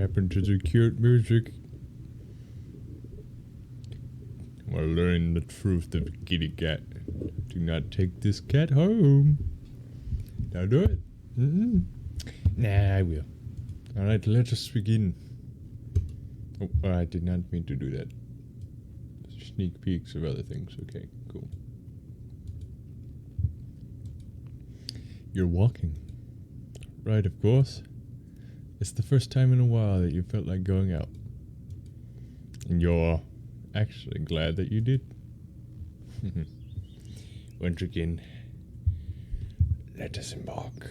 happened to the cute music? We'll learn the truth of the kitty cat. Do not take this cat home. Now do it. Nah, I will. Alright, let us begin. Oh, I did not mean to do that. Sneak peeks of other things. Okay, cool. You're walking. Right, of course. It's the first time in a while that you felt like going out. And you're actually glad that you did. Once again, let us embark.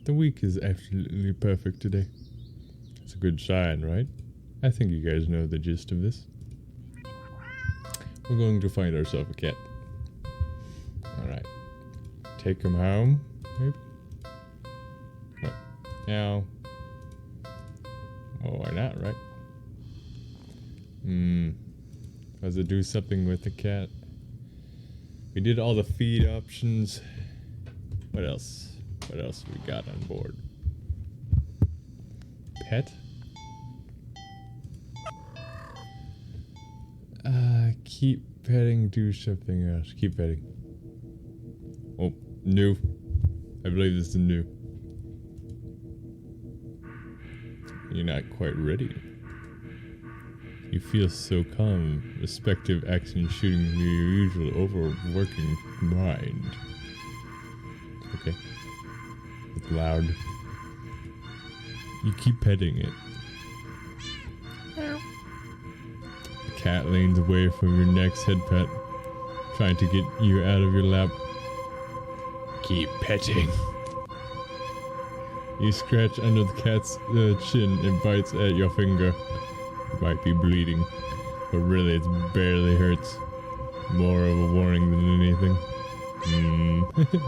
The week is absolutely perfect today. It's a good sign, right? I think you guys know the gist of this. We're going to find ourselves a cat. Alright. Take him home, maybe? What? Now. Well, why not, right? Does it do something with the cat? We did all the feed options. What else? What else we got on board? Pet? Keep petting, do something else. Keep petting. Oh, new. I believe this is new. You're not quite ready. You feel so calm, respective action shooting your usual overworking mind. Okay. It's loud. You keep petting it. The cat leans away from your next head pet, trying to get you out of your lap. Keep petting. You scratch under the cat's chin and bites at your finger. Might be bleeding, but really it barely hurts. More of a warning than anything.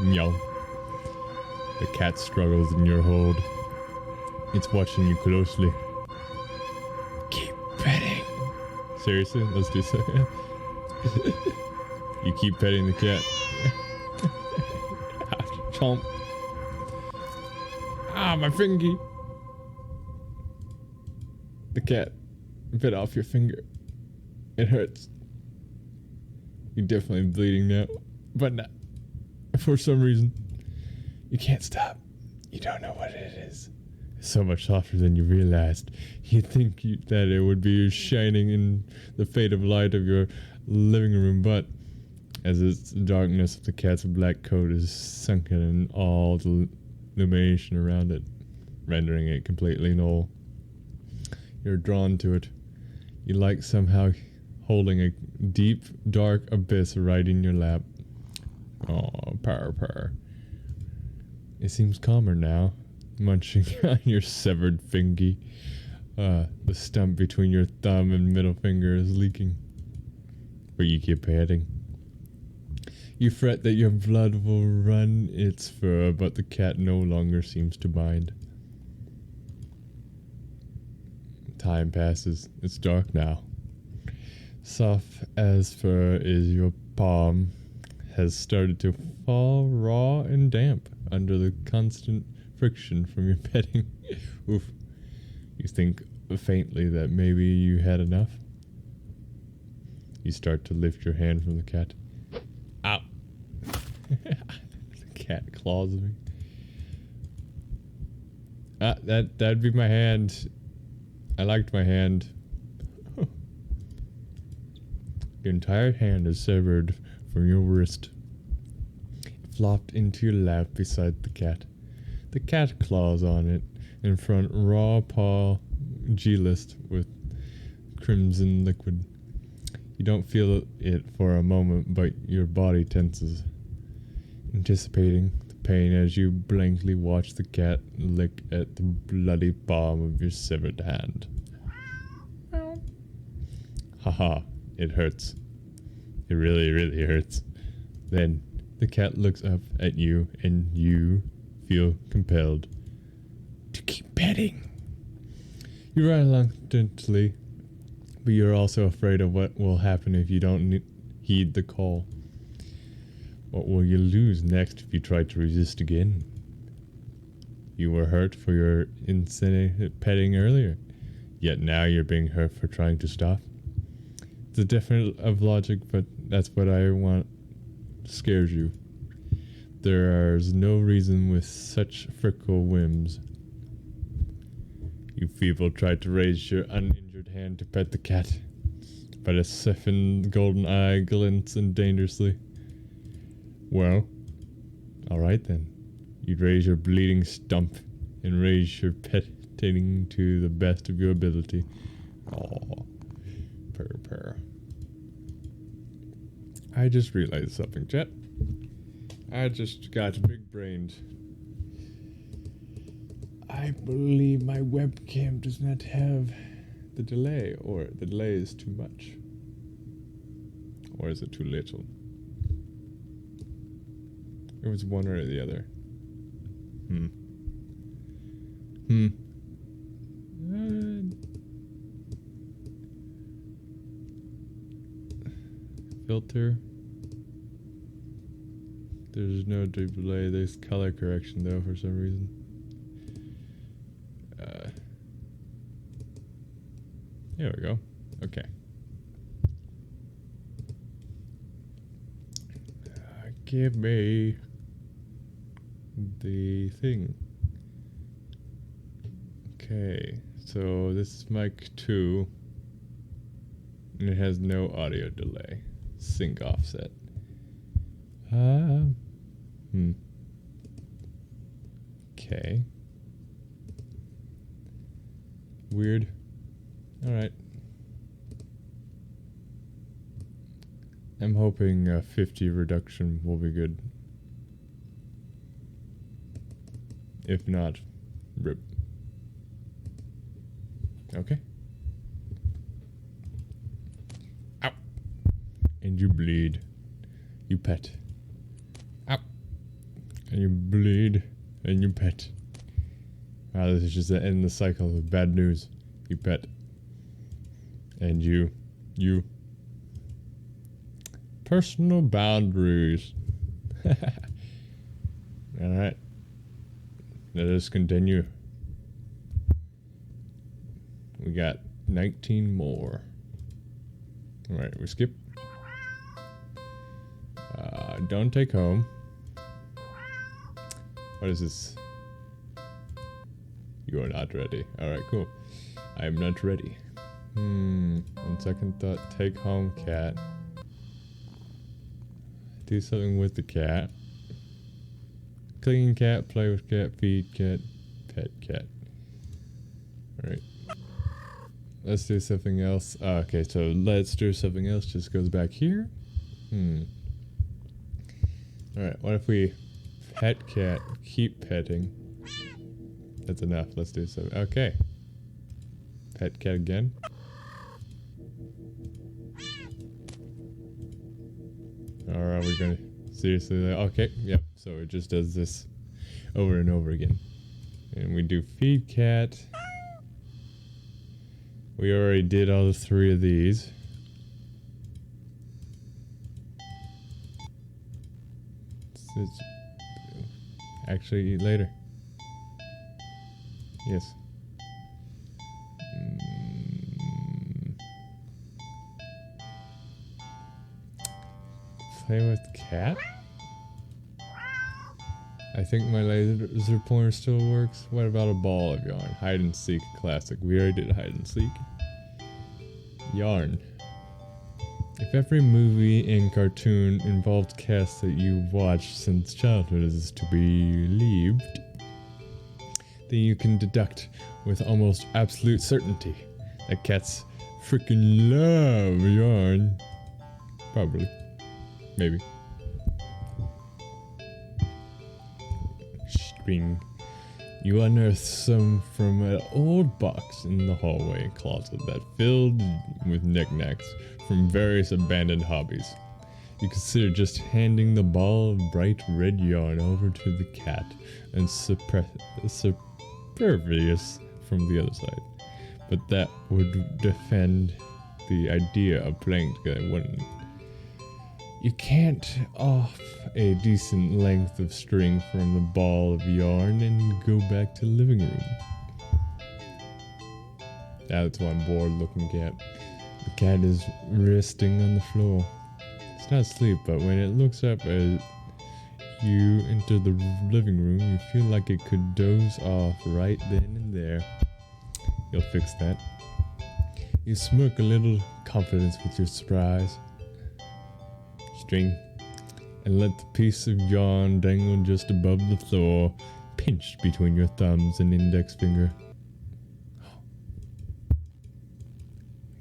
Meow. The cat struggles in your hold. It's watching you closely. Keep petting. Seriously? Let's do so. You keep petting the cat. Chomp. Ah, my fingy. The cat bit off your finger. It hurts. You're definitely bleeding now, but not for some reason. You can't stop. You don't know what it is. It's so much softer than you realized. You'd think that it would be shining in the faded light of your living room, but as the darkness of the cat's black coat is sunken in all the illumination around it, rendering it completely null. You're drawn to it. You like somehow holding a deep, dark abyss right in your lap. Oh, purr. It seems calmer now, munching on your severed fingy. The stump between your thumb and middle finger is leaking, but you keep petting. You fret that your blood will run its fur, but the cat no longer seems to mind. Time passes. It's dark now. Soft as fur is your palm has started to fall raw and damp under the constant friction from your petting. Oof. You think faintly that maybe you had enough. You start to lift your hand from the cat. Ow. The cat claws me. That'd be my hand. I liked my hand. Your entire hand is severed from your wrist. It flopped into your lap beside the cat. The cat claws on it in front, raw paw G-list with crimson liquid. You don't feel it for a moment, but your body tenses, anticipating the pain as you blankly watch the cat lick at the bloody palm of your severed hand. Haha, it hurts. It really, really hurts. Then the cat looks up at you and you feel compelled to keep petting. You run reluctantly, but you're also afraid of what will happen if you don't heed the call. What will you lose next if you try to resist again? You were hurt for your insane petting earlier, yet now you're being hurt for trying to stop. It's a difference of logic, but that's what I want scares you. There's no reason with such fickle whims. You feeble tried to raise your uninjured hand to pet the cat, but a stiffened golden eye glints and dangerously. Well, alright then. You'd raise your bleeding stump and raise your petting to the best of your ability. Aw. Purr. I just realized something, chat. I just got big-brained. I believe my webcam does not have the delay, or the delay is too much. Or is it too little? It was one or the other. Filter. There's no delay. There's color correction though for some reason. There we go. Okay. Give me the thing. Okay, so this is mic 2, and it has no audio delay. Sync offset. Okay. Weird. Alright. I'm hoping a 50 reduction will be good. If not, rip. Okay. Ow. And you bleed. You pet. Ow. And you bleed. And you pet. Wow, this is just the end of the cycle of bad news. You pet. And you. Personal boundaries. Alright. Let us continue. We got 19 more. Alright, we skip. Don't take home. What is this? You are not ready. Alright, cool. I am not ready. On second thought, take home cat. Do something with the cat. Clean cat, play with cat, feed cat, pet cat. Alright. Let's do something else. Okay, so let's do something else. Just goes back here. Alright, what if we pet cat, keep petting? That's enough. Let's do something. Okay. Pet cat again. Or are we gonna seriously? Okay, yep. So it just does this over and over again. And we do feed cat. We already did all the 3 of these. Actually, later. Yes. Play with cat? I think my laser pointer still works. What about a ball of yarn? Hide and seek classic. We already did hide and seek. Yarn. If every movie and cartoon involved cats that you've watched since childhood is to be believed, then you can deduct with almost absolute certainty that cats freaking love yarn. Probably. Maybe. String. You unearthed some from an old box in the hallway closet that filled with knickknacks from various abandoned hobbies. You consider just handing the ball of bright red yarn over to the cat and superfluous from the other side. But that would defend the idea of playing together, wouldn't it? You can't off a decent length of string from the ball of yarn and go back to the living room. That's what I'm bored looking at. The cat is resting on the floor. It's not asleep, but when it looks up as you enter the living room, you feel like it could doze off right then and there. You'll fix that. You smirk a little confidence with your surprise. String, and let the piece of yarn dangle just above the floor, pinched between your thumbs and index finger.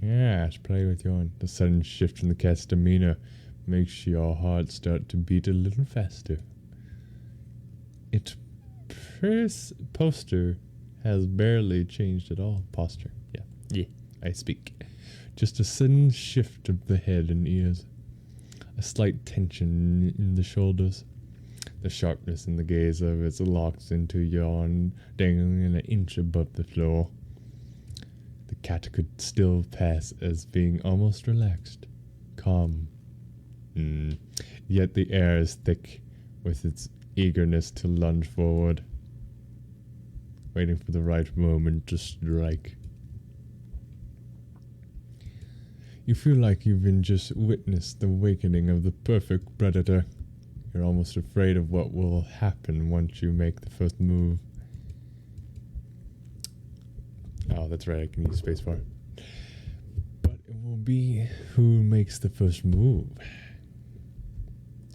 Yes, play with yarn. The sudden shift in the cat's demeanor makes your heart start to beat a little faster. Its posture has barely changed at all. Posture. Yeah, I speak. Just a sudden shift of the head and ears. A slight tension in the shoulders. The sharpness in the gaze of its locks into yarn dangling an inch above the floor. The cat could still pass as being almost relaxed, calm. Yet the air is thick with its eagerness to lunge forward, waiting for the right moment to strike. You feel like you've been just witnessed the awakening of the perfect predator. You're almost afraid of what will happen once you make the first move. Oh, that's right, I can use spacebar. But it will be who makes the first move.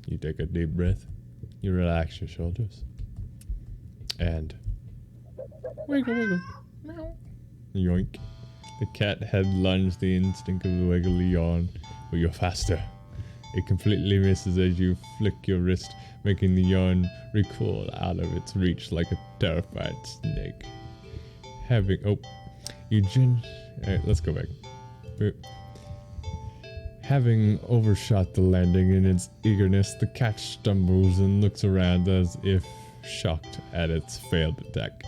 You take a deep breath. You relax your shoulders. And wiggle, wiggle. Meow. Yoink. The cat had lunged the instinct of the wiggly yawn, but you're faster. It completely misses as you flick your wrist, making the yarn recoil out of its reach like a terrified snake. Alright, let's go back. Having overshot the landing in its eagerness, the cat stumbles and looks around as if shocked at its failed attack.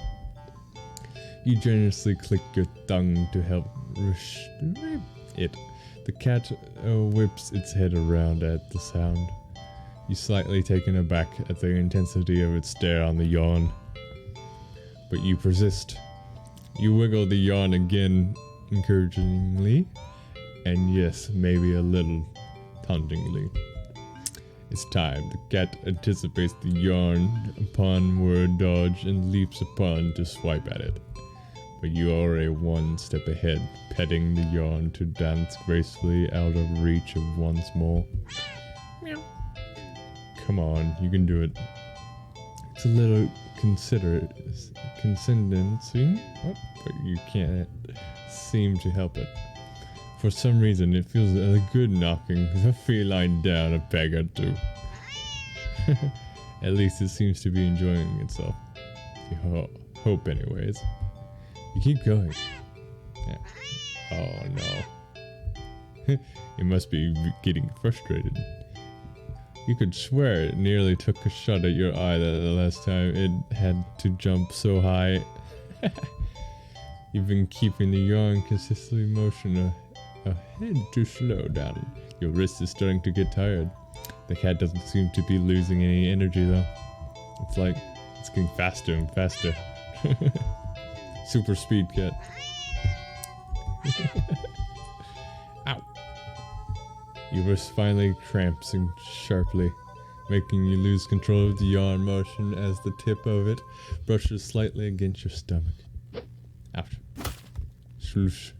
You generously click your tongue to help restrain it. The cat whips its head around at the sound. You slightly taken aback at the intensity of its stare on the yarn. But you persist. You wiggle the yarn again encouragingly, and yes, maybe a little tauntingly. It's time. The cat anticipates the yarn upon word dodge and leaps upon to swipe at it. But you are already one step ahead, petting the yarn to dance gracefully out of reach of once more. Meow. Come on, you can do it. It's a little condescending, but you can't seem to help it. For some reason, it feels a good knocking the feline down a peg or two. At least it seems to be enjoying itself. You hope anyways. You keep going. Yeah. Oh no. It must be getting frustrated. You could swear it nearly took a shot at your eye the last time it had to jump so high. You've been keeping the yarn consistently in motion ahead too slow down. Your wrist is starting to get tired. The cat doesn't seem to be losing any energy though. It's like it's getting faster and faster. Super speed cat. Ow. Your wrist finally cramps and sharply, making you lose control of the yarn motion as the tip of it brushes slightly against your stomach. Ouch. Swoosh.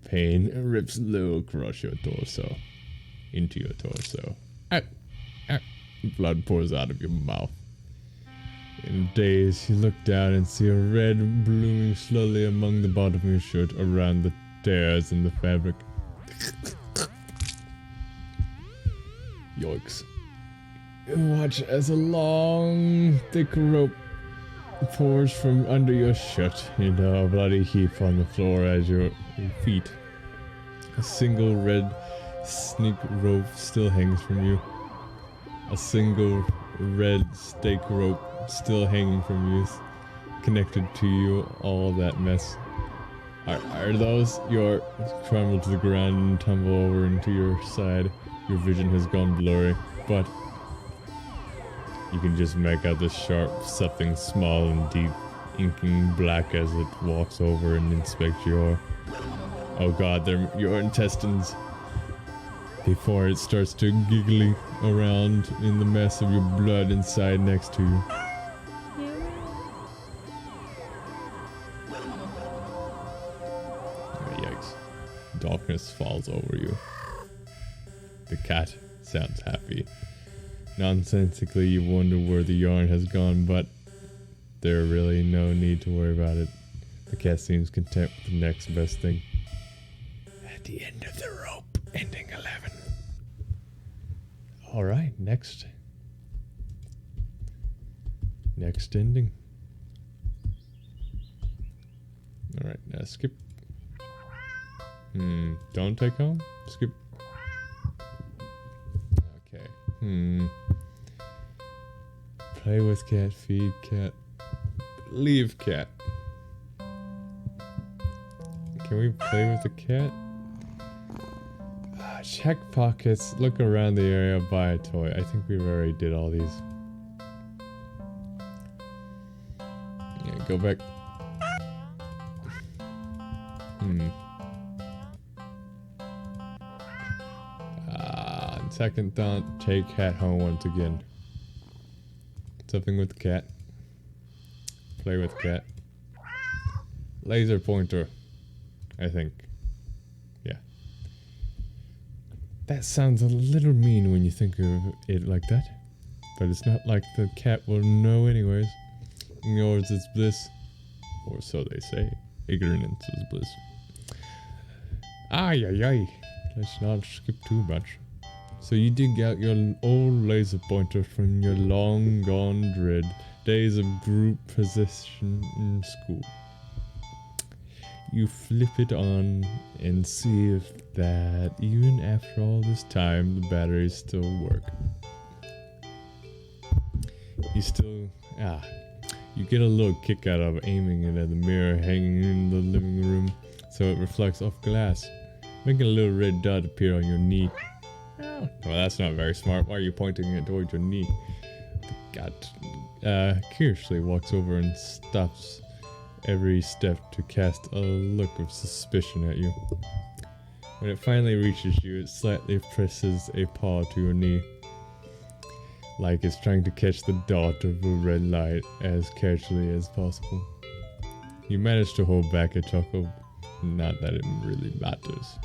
Pain rips low across your torso. Into your torso. Ow. Ow. Blood pours out of your mouth. In a daze, you look down and see a red blooming slowly among the bottom of your shirt around the tears in the fabric. Yikes. You watch as a long, thick rope pours from under your shirt into a bloody heap on the floor at your feet. A single red sneak rope still hangs from you. A single red stake rope still hanging from you, connected to you, all that mess. Are those your crumble to the ground and tumble over into your side? Your vision has gone blurry, but you can just make out the sharp something small and deep, inking black as it walks over and inspects your... Oh god, they're your intestines. Before it starts to giggly around in the mess of your blood inside next to you. Oh, yikes. Darkness falls over you. The cat sounds happy. Nonsensically, you wonder where the yarn has gone, but there's really no need to worry about it. The cat seems content with the next best thing. At the end of the rope, ending 11. Alright, next ending. Alright, now skip. Don't take home? Skip. Okay. Play with cat, feed cat, leave cat. Can we play with the cat? Check pockets, look around the area, buy a toy. I think we've already did all these. Yeah, go back. Second thought, take cat home once again. Something with the cat. Play with cat. Laser pointer, I think. Yeah. That sounds a little mean when you think of it like that. But it's not like the cat will know anyways. Ignores its bliss. Or so they say. Ignorance is bliss. Ay, ay, ay. Let's not skip too much. So you dig out your old laser pointer from your long gone dread days of group possession in school. You flip it on and see if that, even after all this time, the batteries still work. You get a little kick out of aiming it at the mirror hanging in the living room so it reflects off glass, making a little red dot appear on your knee. Oh, well, that's not very smart. Why are you pointing it towards your knee? The cat curiously walks over and stops every step to cast a look of suspicion at you. When it finally reaches you, it slightly presses a paw to your knee, like it's trying to catch the dot of a red light as casually as possible. You manage to hold back a chuckle, not that it really matters.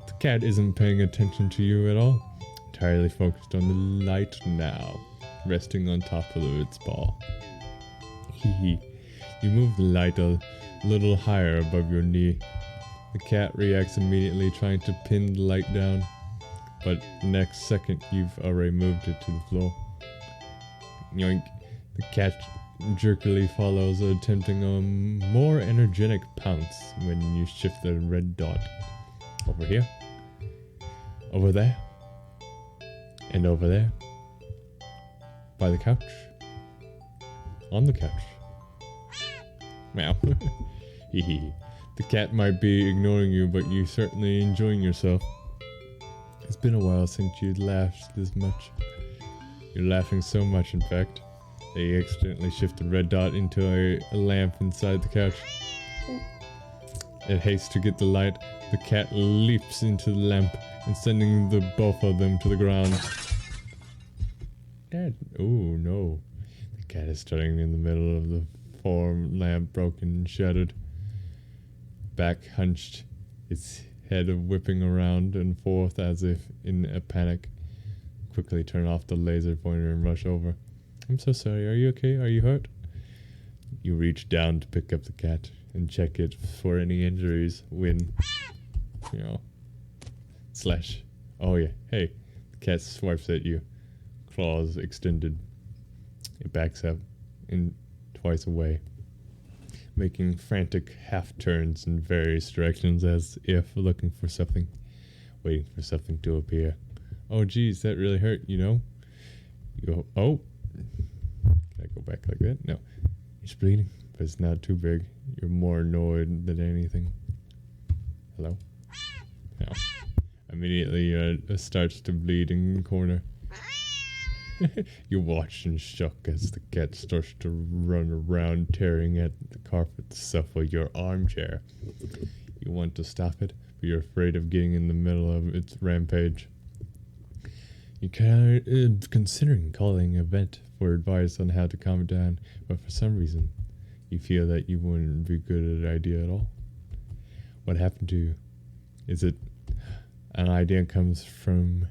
The cat isn't paying attention to you at all, entirely focused on the light now, resting on top of its paw. Hee hee. You move the light a little higher above your knee. The cat reacts immediately, trying to pin the light down, but the next second you've already moved it to the floor. Yoink. The cat jerkily follows, attempting a more energetic pounce when you shift the red dot. Over here. Over there. And over there. By the couch. On the couch. Meow. Hehe. The cat might be ignoring you, but you're certainly enjoying yourself. It's been a while since you laughed this much. You're laughing so much, in fact, that you accidentally shift the red dot into a lamp inside the couch. It hastes to get the light. The cat leaps into the lamp and sending the both of them to the ground. Dad. Oh no. The cat is starting in the middle of the form lamp, broken and shattered. Back hunched, its head whipping around and forth as if in a panic. Quickly turn off the laser pointer and rush over. I'm so sorry, are you okay? Are you hurt? You reach down to pick up the cat and check it for any injuries when, slash. Oh yeah, hey, the cat swipes at you, claws extended. It backs up and twice away, making frantic half turns in various directions as if looking for something, waiting for something to appear. Oh geez, that really hurt, you know? You go, oh. Can I go back like that? No. It's bleeding, is not too big. You're more annoyed than anything. Hello? No. Immediately starts to bleed in the corner. You watch in shock as the cat starts to run around tearing at the carpet to suffer your armchair. You want to stop it, but you're afraid of getting in the middle of its rampage. You're considering calling a vet for advice on how to calm it down, but for some reason, you feel that you wouldn't be good at an idea at all. What happened to you? Is it an idea comes from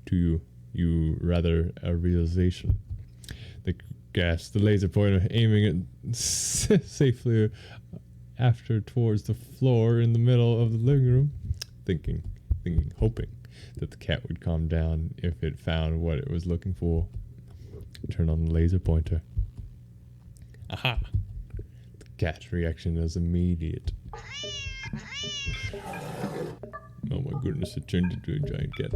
to you rather a realization? The laser pointer aiming it safely after towards the floor in the middle of the living room, thinking, hoping that the cat would calm down if it found what it was looking for. Turn on the laser pointer. Aha! The cat's reaction is immediate. Oh my goodness, it turned into a giant cat.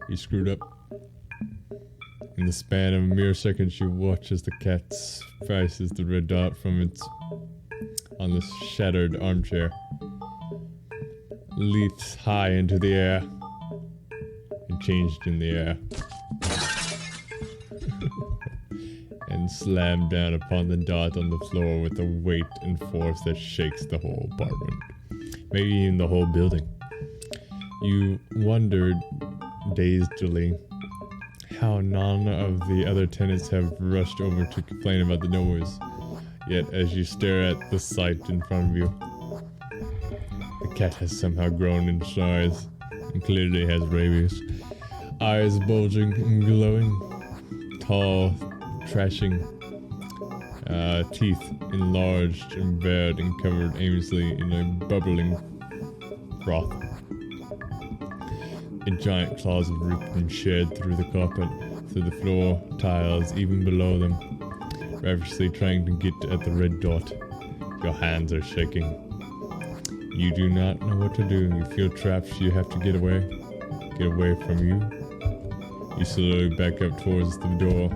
You screwed up. In the span of a mere second, you watch as the cat slices the red dot from its on the shattered armchair, leaps high into the air, and changed in the air, and slammed down upon the dot on the floor with a weight and force that shakes the whole apartment, maybe even the whole building. You wondered dazedly how none of the other tenants have rushed over to complain about the noise. Yet as you stare at the sight in front of you, the cat has somehow grown in size and clearly has rabies. Eyes bulging and glowing, tall, trashing, teeth enlarged and bared and covered aimlessly in a bubbling froth. Giant claws have ripped and shared through the carpet, through the floor tiles, even below them, ravenously trying to get at the red dot. Your hands are shaking. You do not know what to do. You feel trapped. You have to get away. Get away from you. You slowly back up towards the door.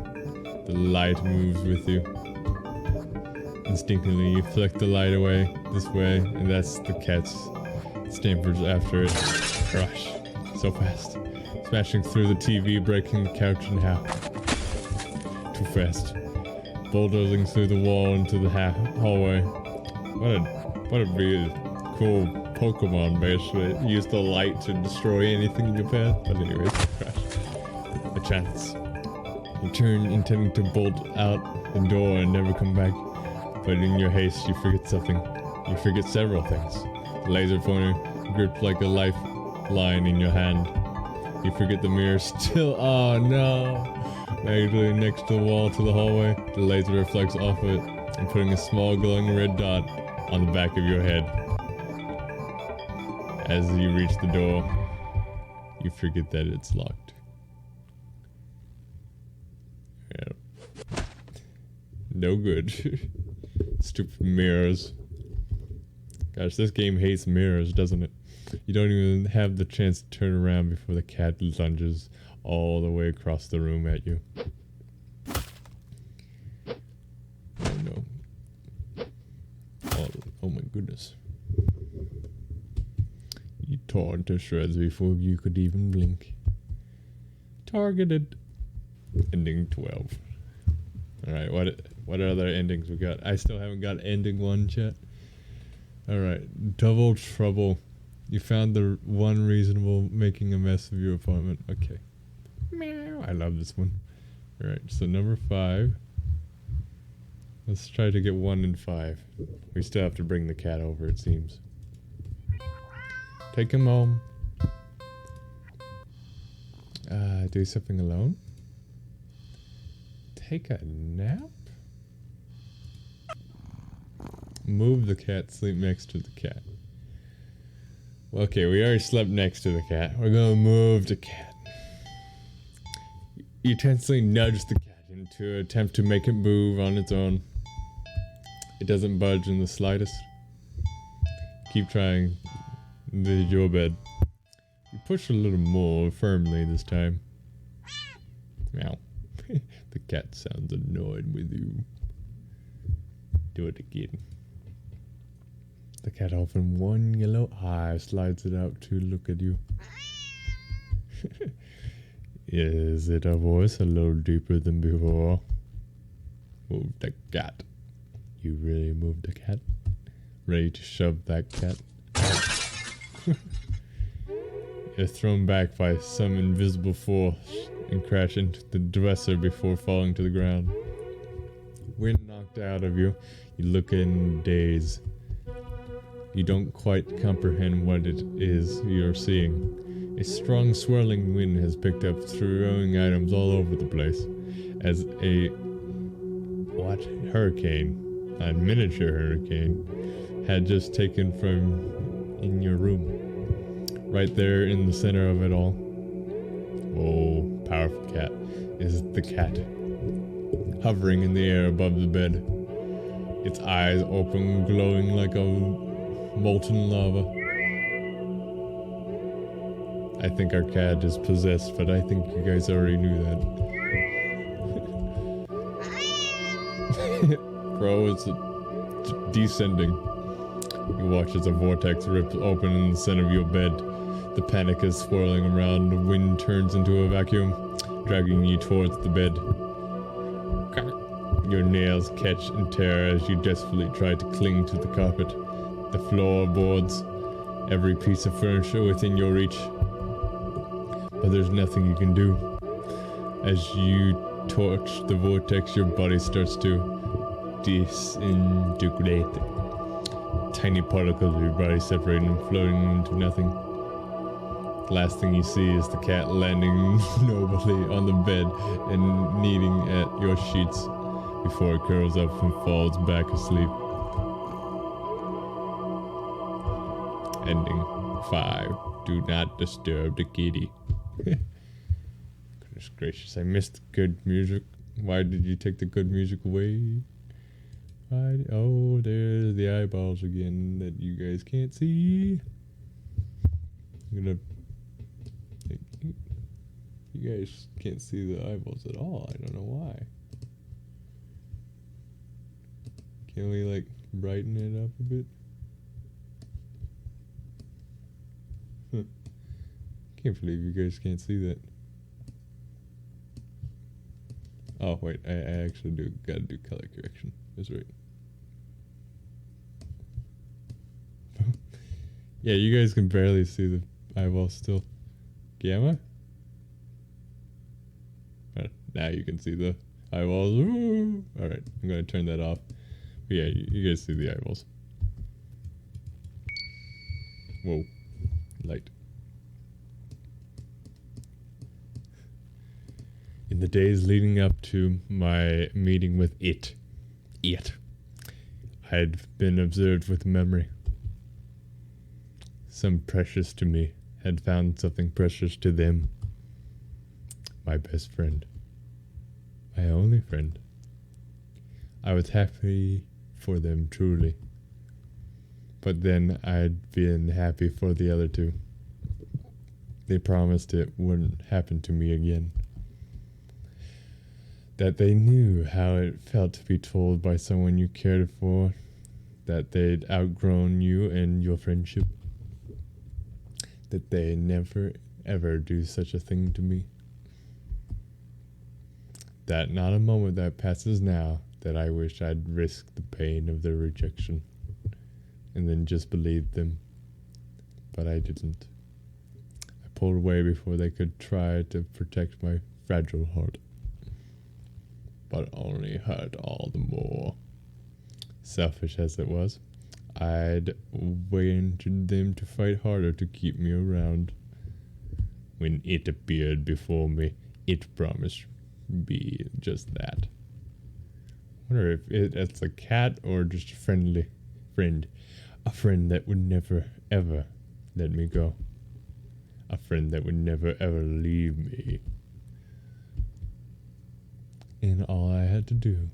The light moves with you. Instinctively, you flick the light away, this way, and that's the cat's stampers after it. Crush. So fast. Smashing through the TV, breaking the couch in half. Too fast. Bulldozing through the wall into the hallway. What a really cool Pokemon, basically. Use the light to destroy anything in your path. But anyways, crash. A chance. You turn, intending to bolt out the door and never come back. But in your haste, you forget something. You forget several things. The laser pointer gripped like a lifeline in your hand. You forget the mirror still. Oh no! Magically next to the wall to the hallway, the laser reflects off of it and putting a small glowing red dot on the back of your head. As you reach the door, you forget that it's locked. Yeah. No good. Stupid mirrors. Gosh, this game hates mirrors, doesn't it? You don't even have the chance to turn around before the cat lunges all the way across the room at you. Oh no. Oh my goodness. You tore to shreds before you could even blink. Targeted. Ending 12. Alright, what other endings we got? I still haven't got ending 1 yet. Alright, double trouble. You found the one reasonable making a mess of your apartment. Okay. Meow. I love this one. Alright, so number 5. Let's try to get 1 and 5. We still have to bring the cat over, it seems. Take him home. Do something alone? Take a nap? Move the cat, sleep next to the cat. Okay, we already slept next to the cat. We're gonna move the cat. You tensely nudge the cat into an attempt to make it move on its own. It doesn't budge in the slightest. Keep trying. This is your bed. You push a little more firmly this time. Meow. The cat sounds annoyed with you. Do it again. The cat opens one yellow eye, slides it out to look at you. Is it a voice a little deeper than before? Move the cat. You really moved the cat? Ready to shove that cat? You're thrown back by some invisible force and crash into the dresser before falling to the ground. Wind knocked out of you. You look in a daze. You don't quite comprehend what it is you're seeing. A strong swirling wind has picked up, throwing items all over the place. As a hurricane, a miniature hurricane, had just taken from in your room. Right there in the center of it all. Oh, powerful cat. Is the cat hovering in the air above the bed. Its eyes open, glowing like a molten lava. I think our cat is possessed, but I think you guys already knew that. Bro, it's descending. You watch as a vortex rips open in the center of your bed. The panic is swirling around. The wind turns into a vacuum, dragging you towards the bed. Your nails catch and tear as you desperately try to cling to the carpet, the floorboards, every piece of furniture within your reach. But there's nothing you can do. As you torch the vortex, your body starts to disintegrate. Tiny particles of your body separating and floating into nothing. The last thing you see is the cat landing nobly on the bed and kneading at your sheets before it curls up and falls back asleep. Ending 5. Do not disturb the kitty. Goodness gracious, I missed the good music. Why did you take the good music away? Oh, there's the eyeballs again that you guys can't see. You guys can't see the eyeballs at all. I don't know why. Can we like brighten it up a bit? Can't believe you guys can't see that. Oh wait, I actually gotta do color correction. That's right. Yeah, you guys can barely see the eyeballs still. Gamma? Now you can see the eyeballs. Alright, I'm gonna turn that off. But yeah, you guys see the eyeballs. Whoa. Light. In the days leading up to my meeting with it, I had been observed with memory. Some precious to me had found something precious to them. My best friend. My only friend. I was happy for them truly. But then I'd been happy for the other two. They promised it wouldn't happen to me again. That they knew how it felt to be told by someone you cared for that they'd outgrown you and your friendship. That they never ever do such a thing to me. That not a moment that passes now that I wish I'd risked the pain of their rejection and then just believed them. But I didn't. I pulled away before they could try to protect my fragile heart. But only hurt all the more. Selfish as it was, I'd wanted them to fight harder to keep me around. When it appeared before me, it promised be just that. I wonder if it's a cat or just a friendly friend. A friend that would never ever let me go. A friend that would never ever leave me. And all I had to do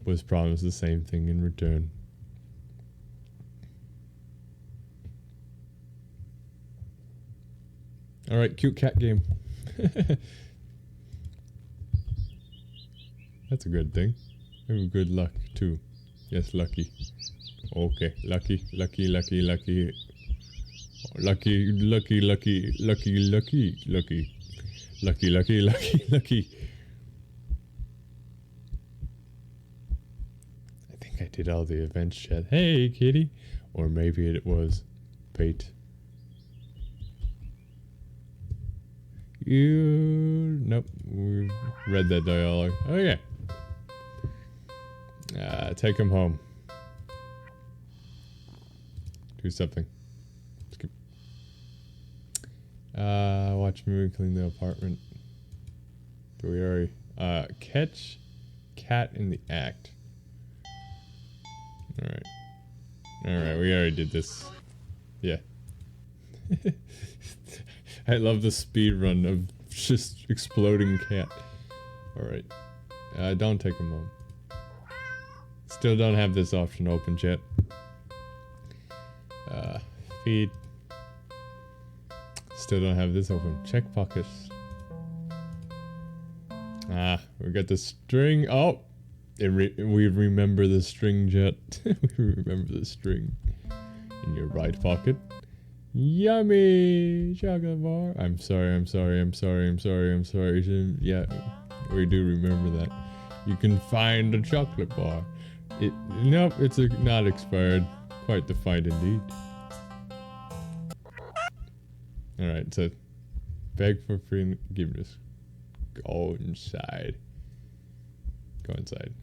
was promise the same thing in return. Alright, cute cat game. That's a good thing. Maybe good luck too. Yes, lucky. Okay, lucky. Lucky, lucky, lucky. Lucky, lucky, lucky, lucky, lucky, lucky. Lucky, lucky, lucky, lucky. I think I did all the events chat. Hey, kitty. Or maybe it was bait. Nope, we read that dialogue. Okay. Take him home. Do something. Skip. Watch movie, clean the apartment. Do we already? Catch cat in the act. Alright. Alright, we already did this. Yeah. I love the speed run of just exploding cat. Alright. Don't take him home. Still don't have this option open yet. Feed. Still don't have this open. Check pockets. We got the string. Oh! We remember the string, Jet. We remember the string. In your right pocket. Yummy chocolate bar. I'm sorry. Yeah, we do remember that. You can find a chocolate bar. Nope, it's not expired. Quite the find indeed. Alright, so beg for forgiveness. Go inside. Go inside.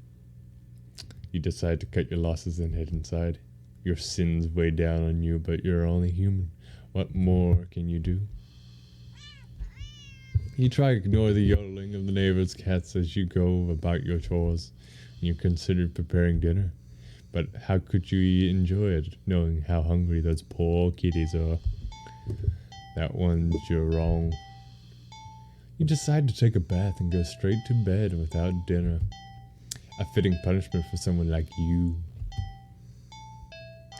You decide to cut your losses and head inside. Your sins weigh down on you, but you're only human. What more can you do? You try to ignore the yodeling of the neighbor's cats as you go about your chores, and you consider preparing dinner. But how could you enjoy it, knowing how hungry those poor kitties are? That one's your wrong. You decide to take a bath and go straight to bed without dinner. A fitting punishment for someone like you.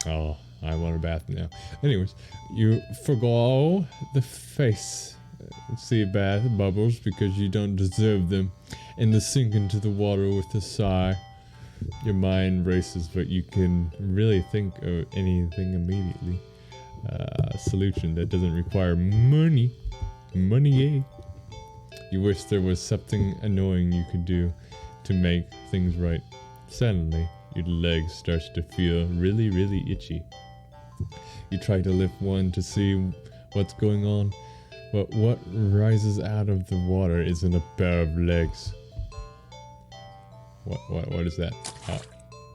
Oh, I want a bath now. Anyways, you forgo the face. See bath bubbles because you don't deserve them. And then sink into the water with a sigh. Your mind races, but you can really think of anything immediately. A solution that doesn't require money. Money, eh? You wish there was something annoying you could do to make things right. Suddenly, your leg starts to feel really, really itchy. You try to lift one to see what's going on, but what rises out of the water isn't a pair of legs. What is that?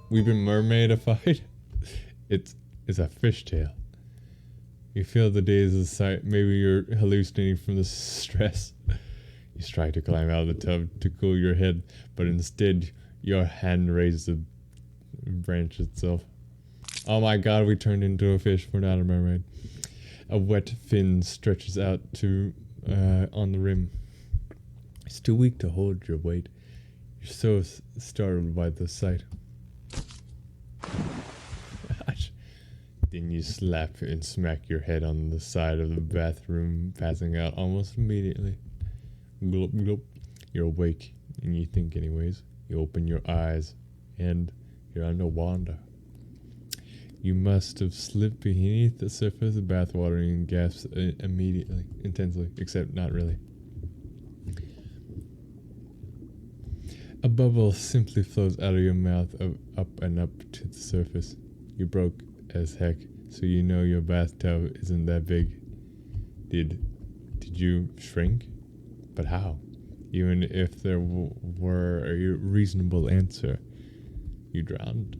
We've been mermaidified? It's a fishtail. You feel the daze of sight. Maybe you're hallucinating from the stress. You try to climb out of the tub to cool your head, but instead your hand raises the branch itself. Oh my god, we turned into a fish. We're not a mermaid. A wet fin stretches out to on the rim. It's too weak to hold your weight. You're so startled by the sight. Then you slap and smack your head on the side of the bathroom, passing out almost immediately. Glop, glop. You're awake, and you think anyways. You open your eyes, and you're underwater. You must have slipped beneath the surface of bathwater and gasped immediately, intensely, except not really. A bubble simply flows out of your mouth up and up to the surface. You broke as heck, so you know your bathtub isn't that big. Did you shrink? But how? Even if there were a reasonable answer, you drowned.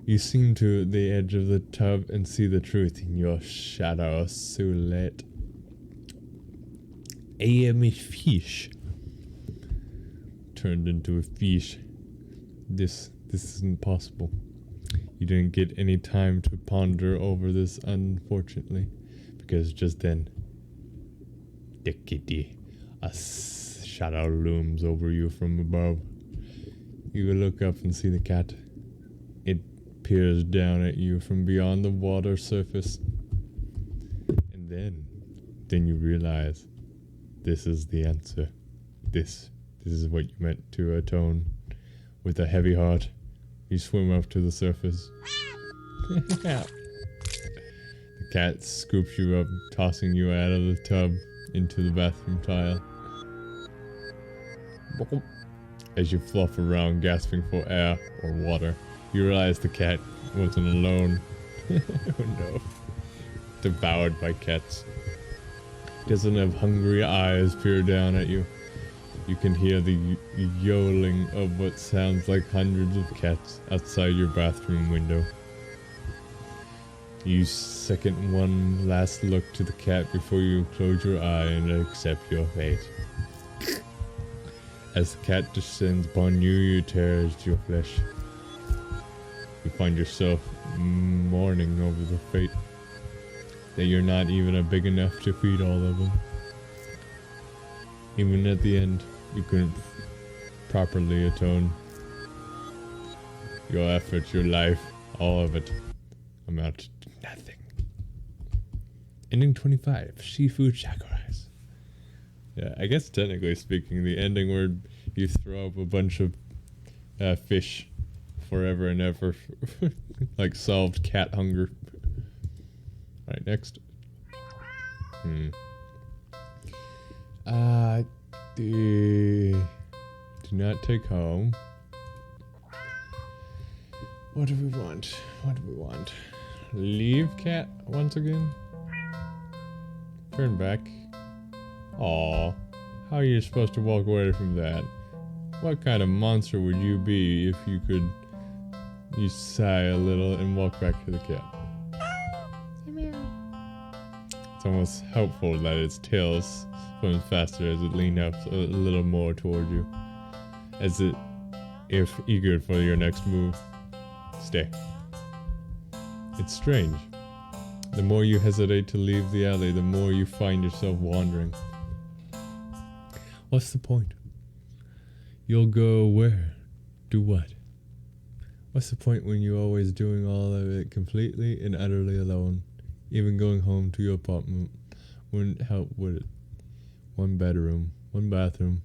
You seem to the edge of the tub and see the truth in your shadow silhouette. I am a fish. Turned into a fish. This isn't possible. You didn't get any time to ponder over this, unfortunately, because just then, the kitty, a shadow looms over you from above. You look up and see the cat. It peers down at you from beyond the water surface. And then you realize this is the answer. This is what you meant to atone with a heavy heart. You swim up to the surface. The cat scoops you up, tossing you out of the tub into the bathroom tile. As you fluff around, gasping for air or water, you realize the cat wasn't alone. Oh no. Devoured by cats. Doesn't have hungry eyes peer down at you. You can hear the yodeling of what sounds like hundreds of cats outside your bathroom window. You second one last look to the cat before you close your eye and accept your fate. As the cat descends upon you, you tears your flesh. You find yourself mourning over the fate that you're not even big enough to feed all of them. Even at the end, you couldn't properly atone. Your efforts, your life, all of it amounted to nothing. Ending 25, Seafood Sakurais. Yeah, I guess technically speaking, the ending where you throw up a bunch of fish forever and ever, like solved cat hunger. Alright, next. Do not take home. What do we want? What do we want? Leave cat once again? Turn back. Aw, how are you supposed to walk away from that? What kind of monster would you be if you could... You sigh a little and walk back to the cat. It's almost helpful that its tail swims faster as it leans up a little more toward you. As if eager for your next move. Stay. It's strange. The more you hesitate to leave the alley, the more you find yourself wandering. What's the point? You'll go where? Do what? What's the point when you're always doing all of it completely and utterly alone? Even going home to your apartment wouldn't help, would it? One bedroom, one bathroom,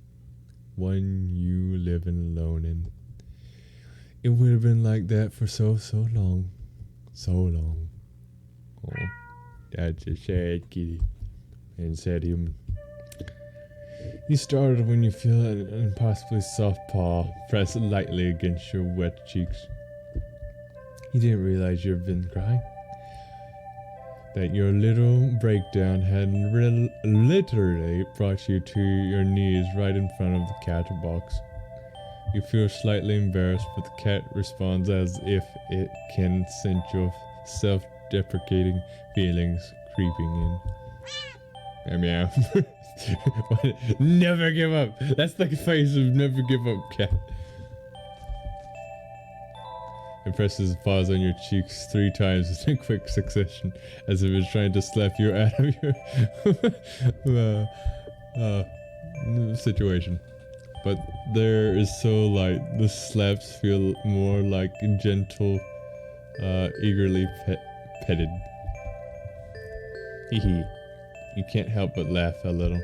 one you living alone in. It would have been like that for so long. So long. Oh, that's a sad kitty. And sad human. You startled when you feel an impossibly soft paw press lightly against your wet cheeks. You didn't realize you've been crying. That your little breakdown had literally brought you to your knees right in front of the cat box. You feel slightly embarrassed, but the cat responds as if it can sense your self-deprecating feelings creeping in. Meow. Never give up. That's the face of never give up cat. It presses paws on your cheeks 3 times in quick succession, as if it's trying to slap you out of your situation. But there is so light, the slaps feel more like gentle, eagerly petted. Hee. You can't help but laugh a little.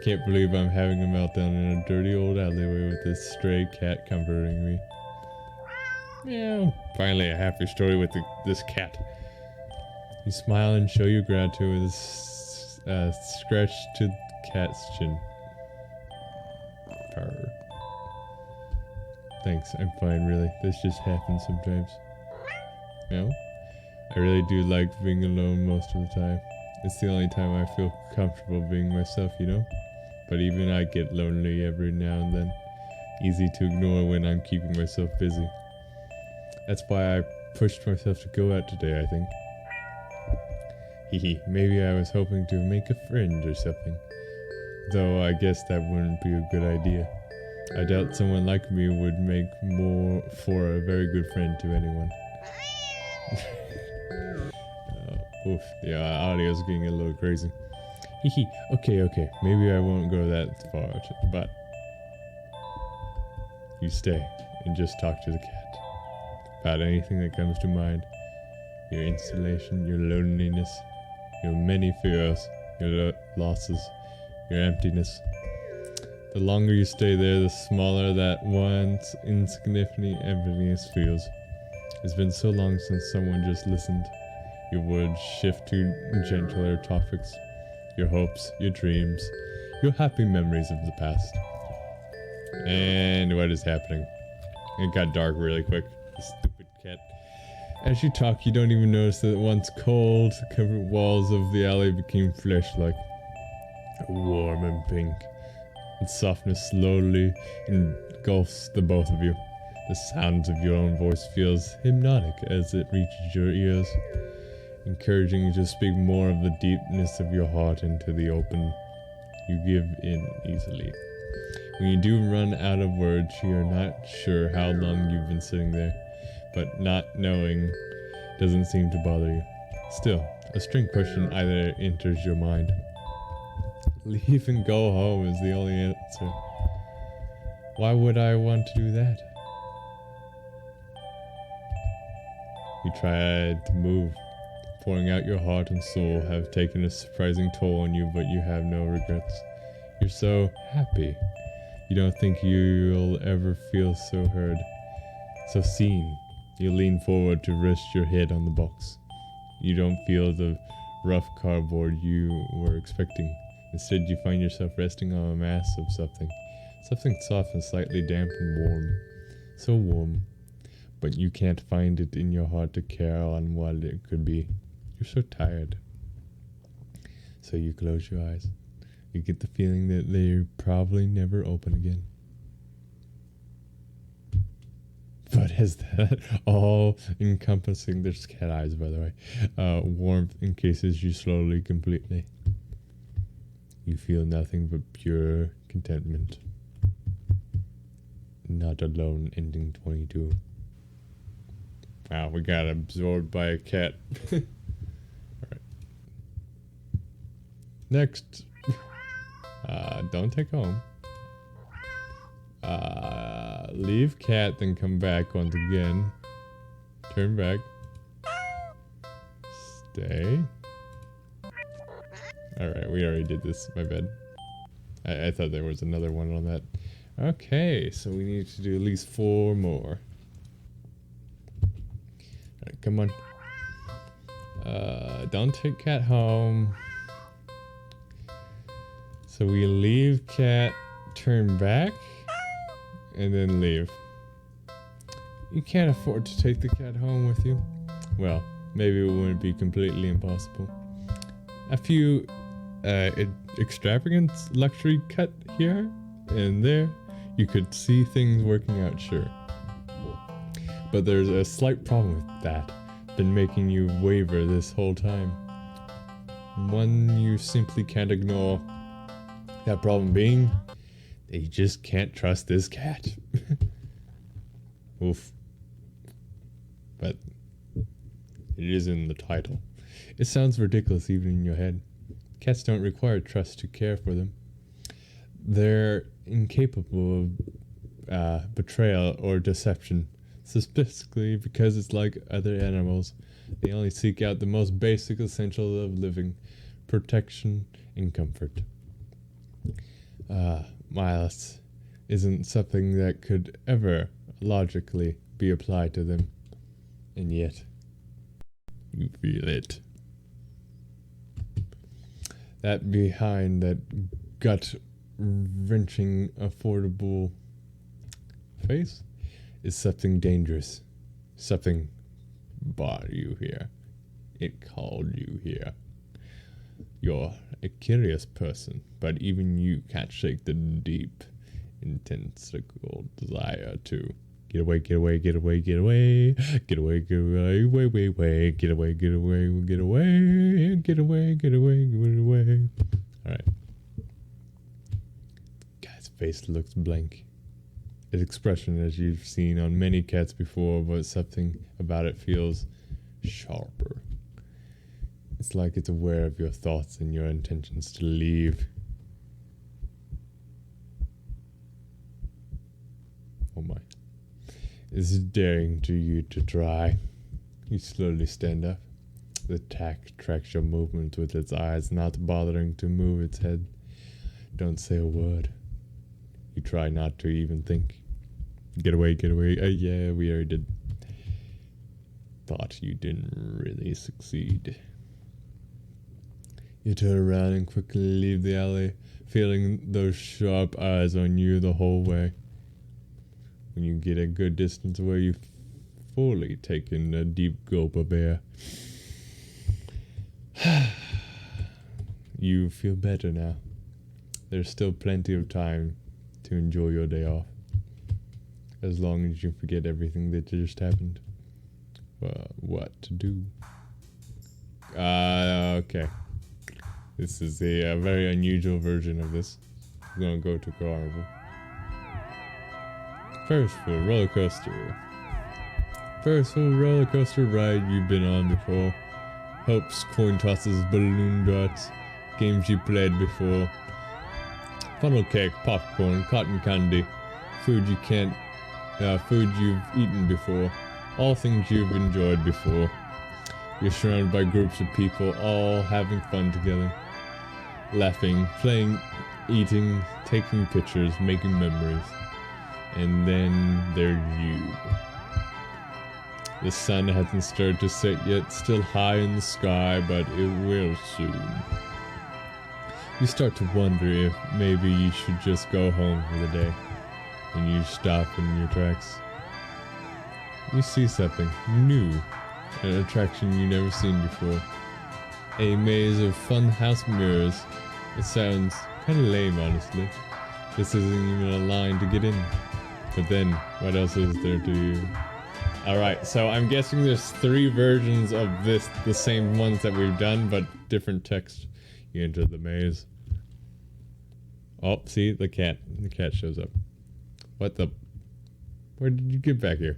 Can't believe I'm having a meltdown in a dirty old alleyway with this stray cat comforting me. Meow. Finally, a happy story with this cat. You smile and show your gratitude with a scratch to the cat's chin. Purr. Thanks, I'm fine, really. This just happens sometimes. No? I really do like being alone most of the time. It's the only time I feel comfortable being myself, you know? But even I get lonely every now and then. Easy to ignore when I'm keeping myself busy. That's why I pushed myself to go out today, I think. Hehe, maybe I was hoping to make a friend or something. Though I guess that wouldn't be a good idea. I doubt someone like me would make more for a very good friend to anyone. Oof, the audio's getting a little crazy. Hehe, okay, maybe I won't go that far, but... You stay and just talk to the cat. About anything that comes to mind. Your installation, your loneliness, your many fears, your losses, your emptiness. The longer you stay there, the smaller that once insignificant emptiness feels. It's been so long since someone just listened. Your words shift to gentler topics. Your hopes, your dreams, your happy memories of the past. And what is happening? It got dark really quick. The stupid cat. As you talk, you don't even notice that once cold, covered walls of the alley became flesh-like. Warm and pink. Its softness slowly engulfs the both of you. The sounds of your own voice feels hypnotic as it reaches your ears, encouraging you to speak more of the deepness of your heart into the open. You give in easily. When you do run out of words, you're not sure how long you've been sitting there, but not knowing doesn't seem to bother you. Still, a strange question either enters your mind. Leave and go home is the only answer. Why would I want to do that? You tried to move. Pouring out your heart and soul have taken a surprising toll on you, but you have no regrets. You're so happy. You don't think you'll ever feel so heard, so seen. You lean forward to rest your head on the box. You don't feel the rough cardboard you were expecting. Instead, you find yourself resting on a mass of something. Something soft and slightly damp and warm. So warm. But you can't find it in your heart to care on what it could be. You're so tired. So you close your eyes. You get the feeling that they probably never open again. But is that all encompassing? There's cat eyes, by the way. Warmth encases you slowly, completely. You feel nothing but pure contentment. Not alone, ending 22. Wow, we got absorbed by a cat. Alright. Next. Don't take home. Leave cat, then come back once again. Turn back. Stay. Alright, we already did this. My bad. I thought there was another one on that. Okay, so we need to do at least 4 more. Alright, come on. Don't take cat home. So we leave cat, turn back, and then leave. You can't afford to take the cat home with you. Well, maybe it wouldn't be completely impossible. A few extravagant luxury cut here and there. You could see things working out, sure. But there's a slight problem with that. Been making you waver this whole time. One you simply can't ignore. That problem being, that you just can't trust this cat. Oof. But it is in the title. It sounds ridiculous even in your head. Cats don't require trust to care for them. They're incapable of betrayal or deception, specifically because it's like other animals. They only seek out the most basic essentials of living, protection and comfort. Malice isn't something that could ever logically be applied to them, and yet you feel it. That behind that gut-wrenching, affordable face is something dangerous. Something brought you here. It called you here. You're a curious person, but even you can't shake the deep, intensical desire to get away, get away, get away, get away, get away, get away, way, way, way, get away, get away, get away, get away, get away, get away. Alright. Guy's face looks blank. Its expression, as you've seen on many cats before, but something about it feels sharper. It's like it's aware of your thoughts and your intentions to leave. Oh my. It's daring to you to try. You slowly stand up. The cat tracks your movements with its eyes, not bothering to move its head. Don't say a word. You try not to even think. Get away, get away. Yeah, we already did. Thought you didn't really succeed. You turn around and quickly leave the alley, feeling those sharp eyes on you the whole way. When you get a good distance away, you fully take in a deep gulp of air. You feel better now. There's still plenty of time to enjoy your day off. As long as you forget everything that just happened. What to do? Okay. This is a very unusual version of this. I'm gonna go to carnival. First full roller coaster. First full roller coaster ride you've been on before. Hopes, coin tosses, balloon darts, games you played before. Funnel cake, popcorn, cotton candy, food you've eaten before. All things you've enjoyed before. You're surrounded by groups of people all having fun together. Laughing, playing, eating, taking pictures, making memories. And then there's you. The sun hasn't started to set yet, still high in the sky, but it will soon. You start to wonder if maybe you should just go home for the day. And you stop in your tracks. You see something new, an attraction you've never seen before. A maze of fun house mirrors. It sounds kind of lame, honestly. This isn't even a line to get in. But then, what else is there to do? Alright, so I'm guessing there's 3 versions of this, the same ones that we've done, but different text. You enter the maze. Oh, see, the cat. The cat shows up. What the? Where did you get back here?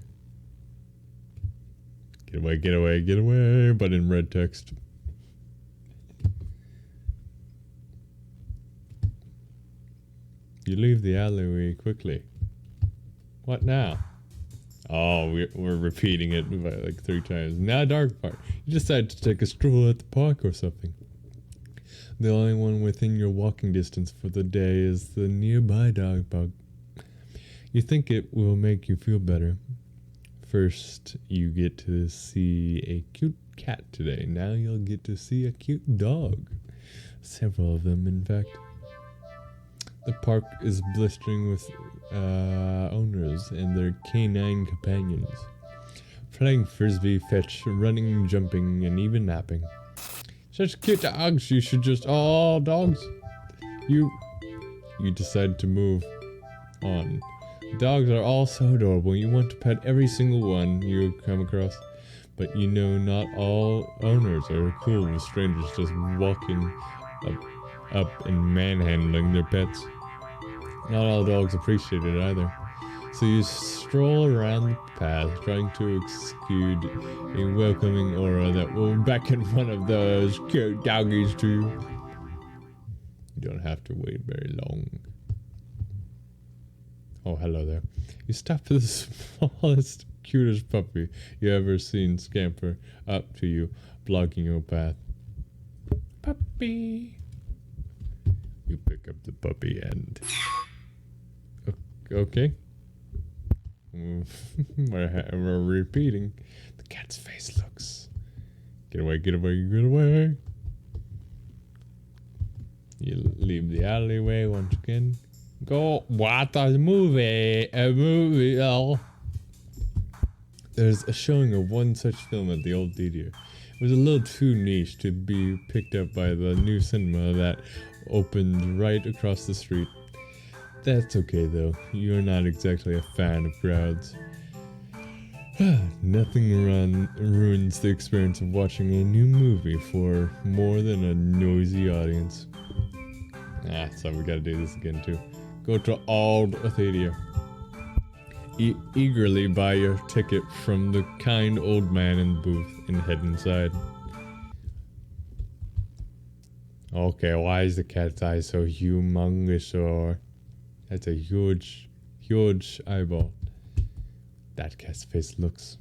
Get away, get away, get away, but in red text. You leave the alleyway quickly. What now? Oh, we're repeating it like 3 times. Now dark part. You decide to take a stroll at the park or something. The only one within your walking distance for the day is the nearby dog park. You think it will make you feel better. First, you get to see a cute cat today. Now you'll get to see a cute dog. Several of them, in fact. The park is blistering with owners and their canine companions. Playing frisbee, fetch, running, jumping, and even napping. Such cute dogs, you should just... Oh, dogs! You decide to move on. Dogs are all so adorable. You want to pet every single one you come across. But you know not all owners are cool with strangers just walking up and manhandling their pets. Not all dogs appreciate it either. So you stroll around the path, trying to exude a welcoming aura that will beckon one of those cute doggies to you. You don't have to wait very long. Oh, hello there. You stop for the smallest, cutest puppy you ever seen scamper up to you, blocking your path. Puppy! You pick up the puppy and... Okay. We're repeating. The cat's face looks... Get away, get away, get away! You leave the alleyway once again. Go watch a movie. Oh. There's a showing of one such film at the old theater. It was a little too niche to be picked up by the new cinema that opened right across the street. That's okay though, you're not exactly a fan of crowds. Nothing ruins the experience of watching a new movie for more than a noisy audience. So we gotta do this again too. Go to old theater. Eagerly buy your ticket from the kind old man in the booth and head inside. Okay, why is the cat's eye so humongous? Or that's a huge eyeball. That cat's face looks.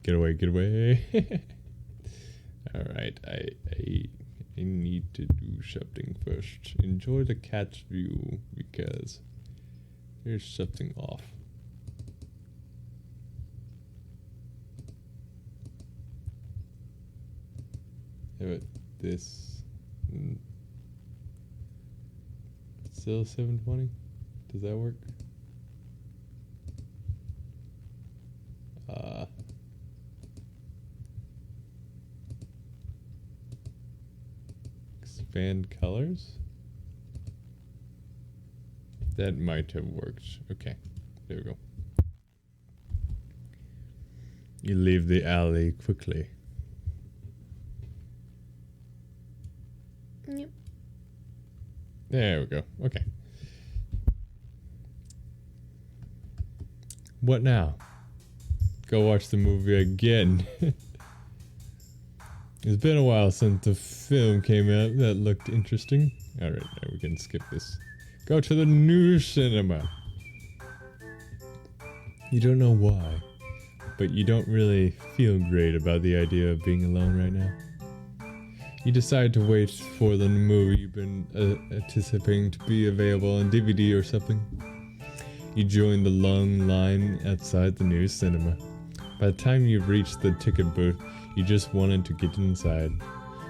Get away, get away. Alright, I need to do something first. Enjoy the cat's view because there's something off. Yeah, but this still 720? Does that work? Expand colors? That might have worked. Okay, there we go. You leave the alley quickly. Yep. There we go. Okay. What now? Go watch the movie again. It's been a while since the film came out that looked interesting. Alright, now we can skip this. Go to the new cinema. You don't know why, but you don't really feel great about the idea of being alone right now. You decide to wait for the movie you've been anticipating to be available on DVD or something. You join the long line outside the new cinema. By the time you've reached the ticket booth, you just wanted to get inside.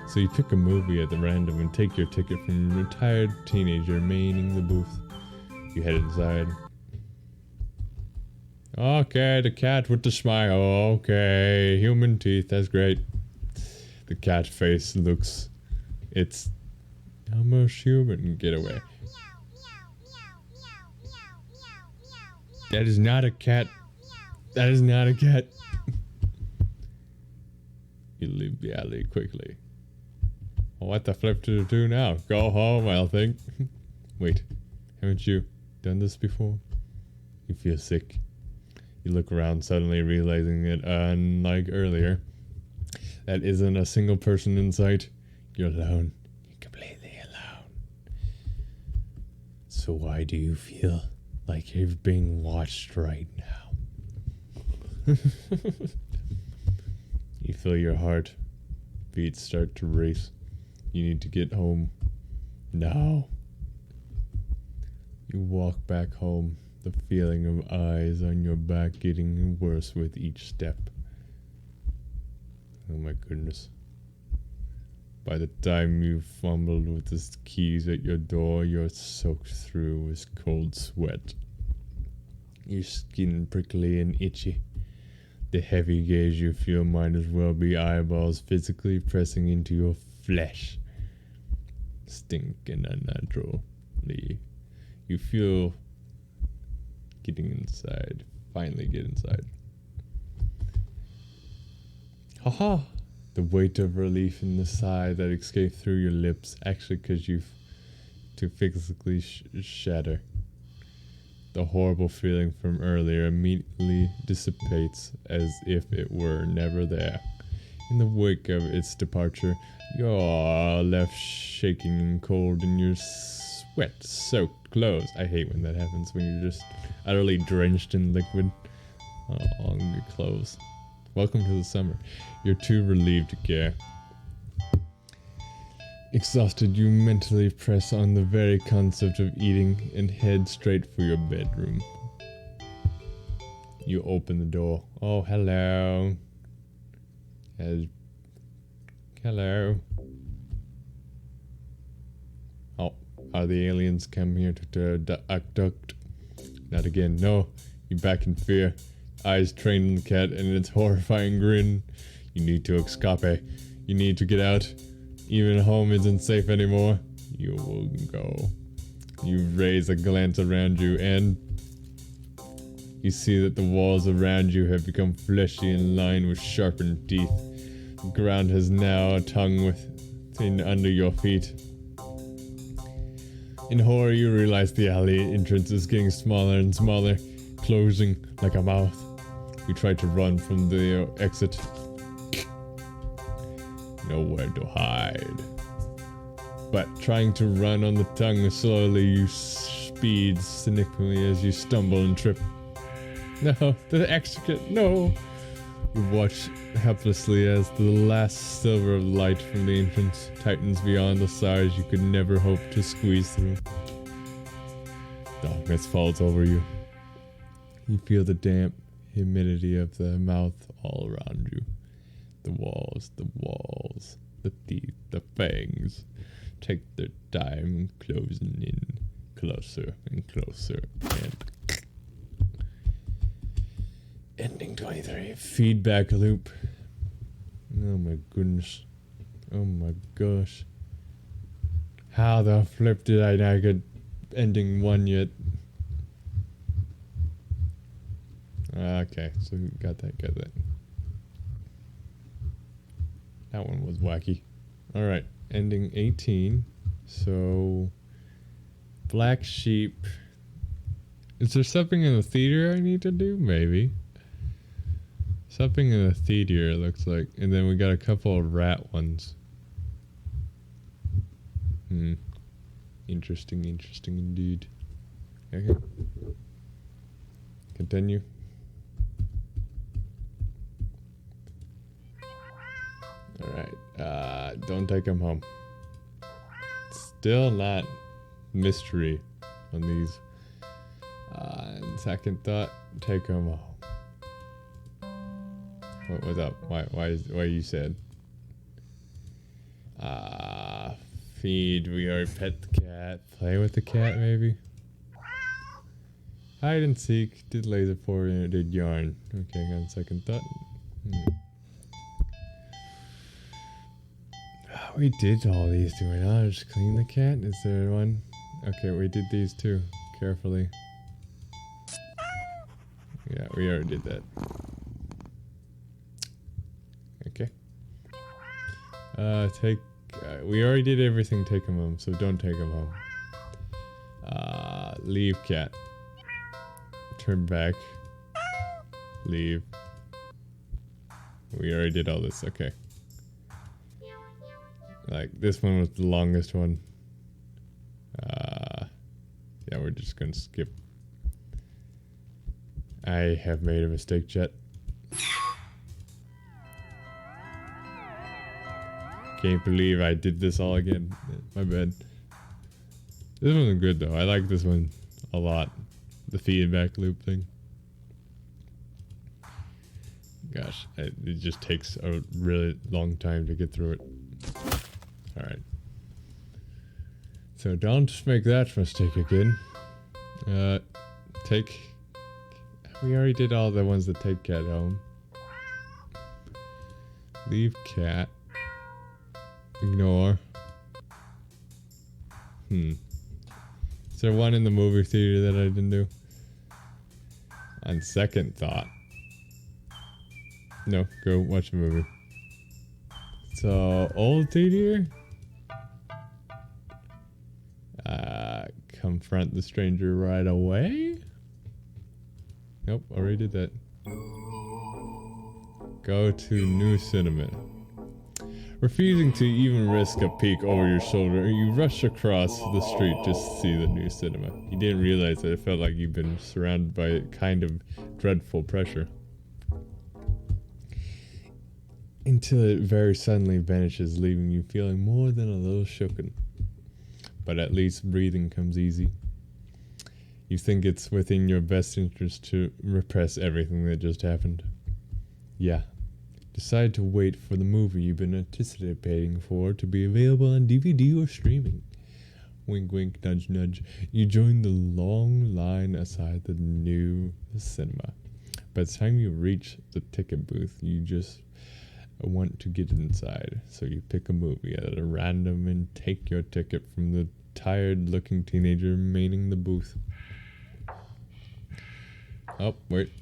So you pick a movie at the random and take your ticket from a retired teenager manning the booth. You head inside. Okay, the cat with the smile. Okay, human teeth, that's great. The cat face looks... it's almost human. Get away. That is not a cat. That is not a cat. You leave the alley quickly. What the flip to do now? Go home, I'll think. Wait, haven't you done this before? You feel sick. You look around, suddenly realizing that unlike earlier, that isn't a single person in sight. You're alone. You're completely alone. So why do you feel like you're being watched right now? You feel your heart beats start to race. You need to get home now. You walk back home, the feeling of eyes on your back getting worse with each step. Oh my goodness. By the time you fumbled with the keys at your door, you're soaked through with cold sweat. Your skin prickly and itchy. The heavy gaze you feel might as well be eyeballs physically pressing into your flesh. Stinking unnaturally. You feel getting inside. Finally get inside. Haha! The weight of relief in the sigh that escaped through your lips actually because you to physically shatter. The horrible feeling from earlier immediately dissipates as if it were never there. In the wake of its departure, you're left shaking and cold in your sweat-soaked clothes. I hate when that happens, when you're just utterly drenched in liquid on your clothes. Welcome to the summer. You're too relieved to care. Exhausted, you mentally press on the very concept of eating and head straight for your bedroom. You open the door. Oh, hello. Hello. Oh, are the aliens come here to abduct? Not again. No, you back in fear. Eyes trained on the cat and its horrifying grin. You need to escape. You need to get out. Even home isn't safe anymore. You will go. You raise a glance around you and you see that the walls around you have become fleshy and lined with sharpened teeth. The ground has now a tongue within under your feet. In horror, you realize the alley entrance is getting smaller and smaller, closing like a mouth. You try to run from the exit. Nowhere to hide. But trying to run on the tongue slowly, you speed significantly as you stumble and trip. No, the exit, no! You watch helplessly as the last sliver of light from the entrance tightens beyond the stars you could never hope to squeeze through. Darkness falls over you. You feel the damp humidity of the mouth all around you. The walls, the teeth, the fangs take their time closing in closer and closer. And ending 23. Feedback loop. Oh my goodness. Oh my gosh. How the flip did I not get ending 1 yet? Okay, so got that. That one was wacky. Alright, ending 18. So, Black Sheep. Is there something in the theater I need to do? Maybe. Something in the theater, it looks like. And then we got a couple of rat ones. Interesting indeed. Okay. Continue. Alright, don't take him home. Still not mystery on these. And second thought, take him home. What's up? Why you said? Feed. We already pet the cat. Play with the cat, maybe. Hide and seek. Did laser pour. Did yarn. Okay, got second thought. We did all these, do we not? Just clean the cat? Is there one? Okay, we did these too. Carefully. Yeah, we already did that. Okay. We already did everything, take him home, so don't take him home. Leave cat. Turn back. Leave. We already did all this, okay. Like, this one was the longest one. Yeah, we're just gonna skip. I have made a mistake, chat. Can't believe I did this all again. My bad. This one's good though. I like this one a lot. The feedback loop thing. Gosh, it just takes a really long time to get through it. Alright. So don't make that mistake again. We already did all the ones that take cat home. Leave cat. Ignore. Is there one in the movie theater that I didn't do? On second thought. No, go watch the movie. So, old theater? Confront the stranger right away? Nope, already did that. Go to new cinema. Refusing to even risk a peek over your shoulder, you rush across the street just to see the new cinema. You didn't realize that it felt like you've been surrounded by a kind of dreadful pressure. Until it very suddenly vanishes, leaving you feeling more than a little shooken. But at least breathing comes easy. You think it's within your best interest to repress everything that just happened. Yeah. Decide to wait for the movie you've been anticipating for to be available on DVD or streaming. Wink wink, nudge nudge. You join the long line outside the new cinema. By the time you reach the ticket booth, you just want to get inside. So you pick a movie at a random and take your ticket from the tired looking teenager manning the booth. Oh, wait.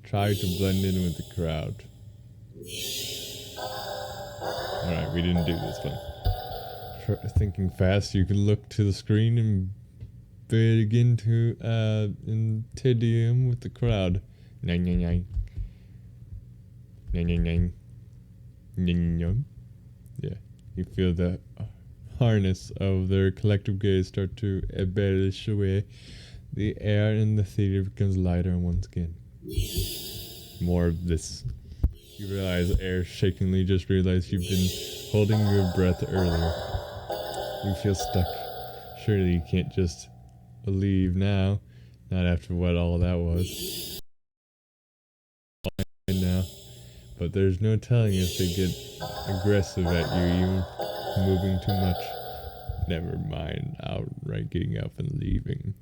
Try to blend in with the crowd. Alright, we didn't do this one. Thinking fast, you can look to the screen and begin to intedium with the crowd. Nine, nine, nine. Nine, nine, nine. Nine, nine. Yeah, you feel the harness of their collective gaze start to abolish away. The air in the theater becomes lighter once again. More of this. You realize air shakingly just realized you've been holding your breath earlier. You feel stuck. Surely you can't just leave now. Not after what all that was. Now. But there's no telling if they get aggressive at you, even moving too much. Never mind outright getting up and leaving.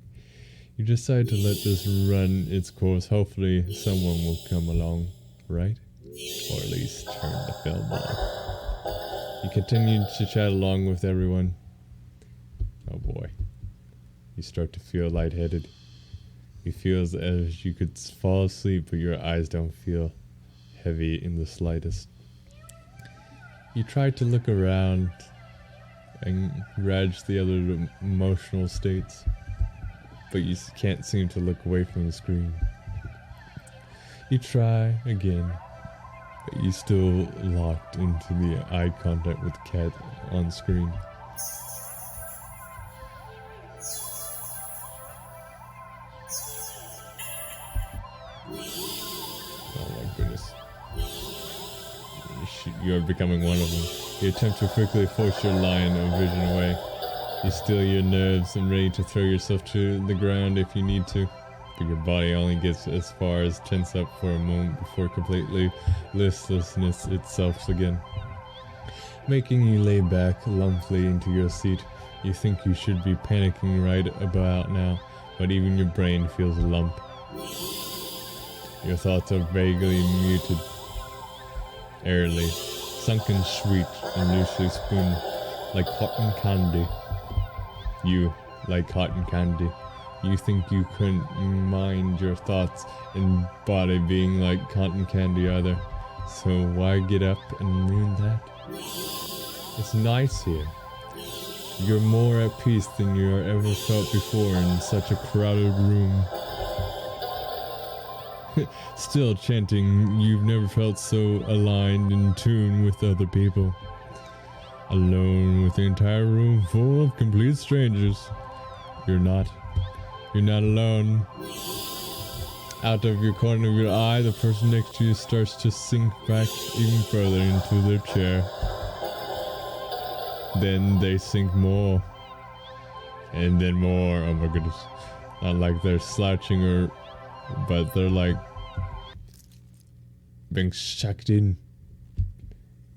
You decide to let this run its course. Hopefully someone will come along, right? Or at least turn the film on. You continue to chat along with everyone. Oh boy. You start to feel lightheaded. You feel as if you could fall asleep, but your eyes don't feel heavy in the slightest. You try to look around and gauge the other emotional states, but you can't seem to look away from the screen. You try again, but you still locked into the eye contact with the cat on screen. Oh my goodness. You are becoming one of them. You attempt to quickly force your line of vision away. You still your nerves and ready to throw yourself to the ground if you need to. But your body only gets as far as tense up for a moment before completely listlessness itself again. Making you lay back lumpily into your seat. You think you should be panicking right about now, but even your brain feels a lump. Your thoughts are vaguely muted, airily, sunken sweet and loosely spooned, like cotton candy. You, like cotton candy. You think you couldn't mind your thoughts and body being like cotton candy either. So why get up and ruin that? It's nice here. You're more at peace than you ever felt before in such a crowded room. Still chanting, you've never felt so aligned in tune with other people. Alone with the entire room full of complete strangers. You're not alone. Out of your corner of your eye, the person next to you starts to sink back even further into their chair. Then they sink more. And then more. Oh my goodness. Not like they're slouching but they're like being sucked in.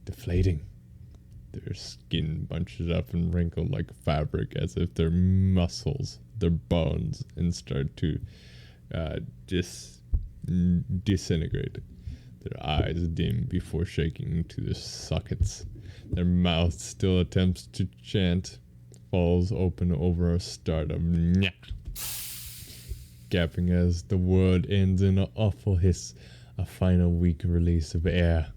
Deflating. Their skin bunches up and wrinkled like fabric as if their muscles, their bones, and start to disintegrate. Their eyes dim before shaking to their sockets. Their mouth still attempts to chant, falls open over a start of nyah, gapping as the word ends in an awful hiss, a final weak release of air.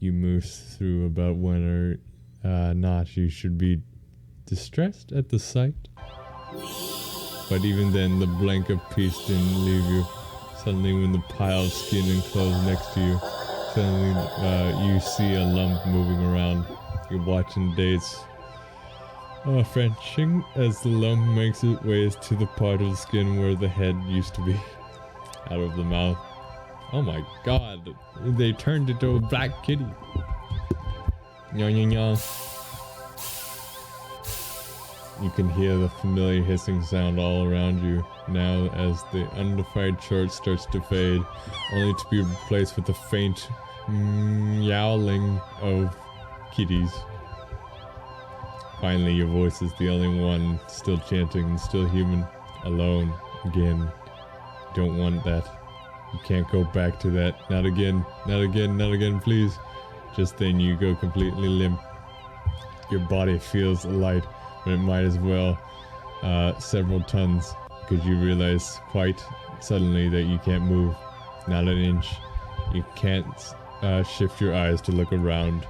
You move through about whether or not you should be distressed at the sight. But even then, the blank of peace didn't leave you. Suddenly, when the pile of skin and clothes next to you, suddenly you see a lump moving around. You're watching days Frenching as the lump makes its way to the part of the skin where the head used to be. Out of the mouth. Oh my god, they turned into a black kitty. Nya nya nya. You can hear the familiar hissing sound all around you now as the undefined chart starts to fade, only to be replaced with the faint meowling of kitties. Finally, your voice is the only one still chanting, still human, alone, again. Don't want that. You can't go back to that. Not again, not again, not again, please. Just then you go completely limp. Your body feels light, but it might as well several tons, because you realize quite suddenly that you can't move. Not an inch. You can't shift your eyes to look around.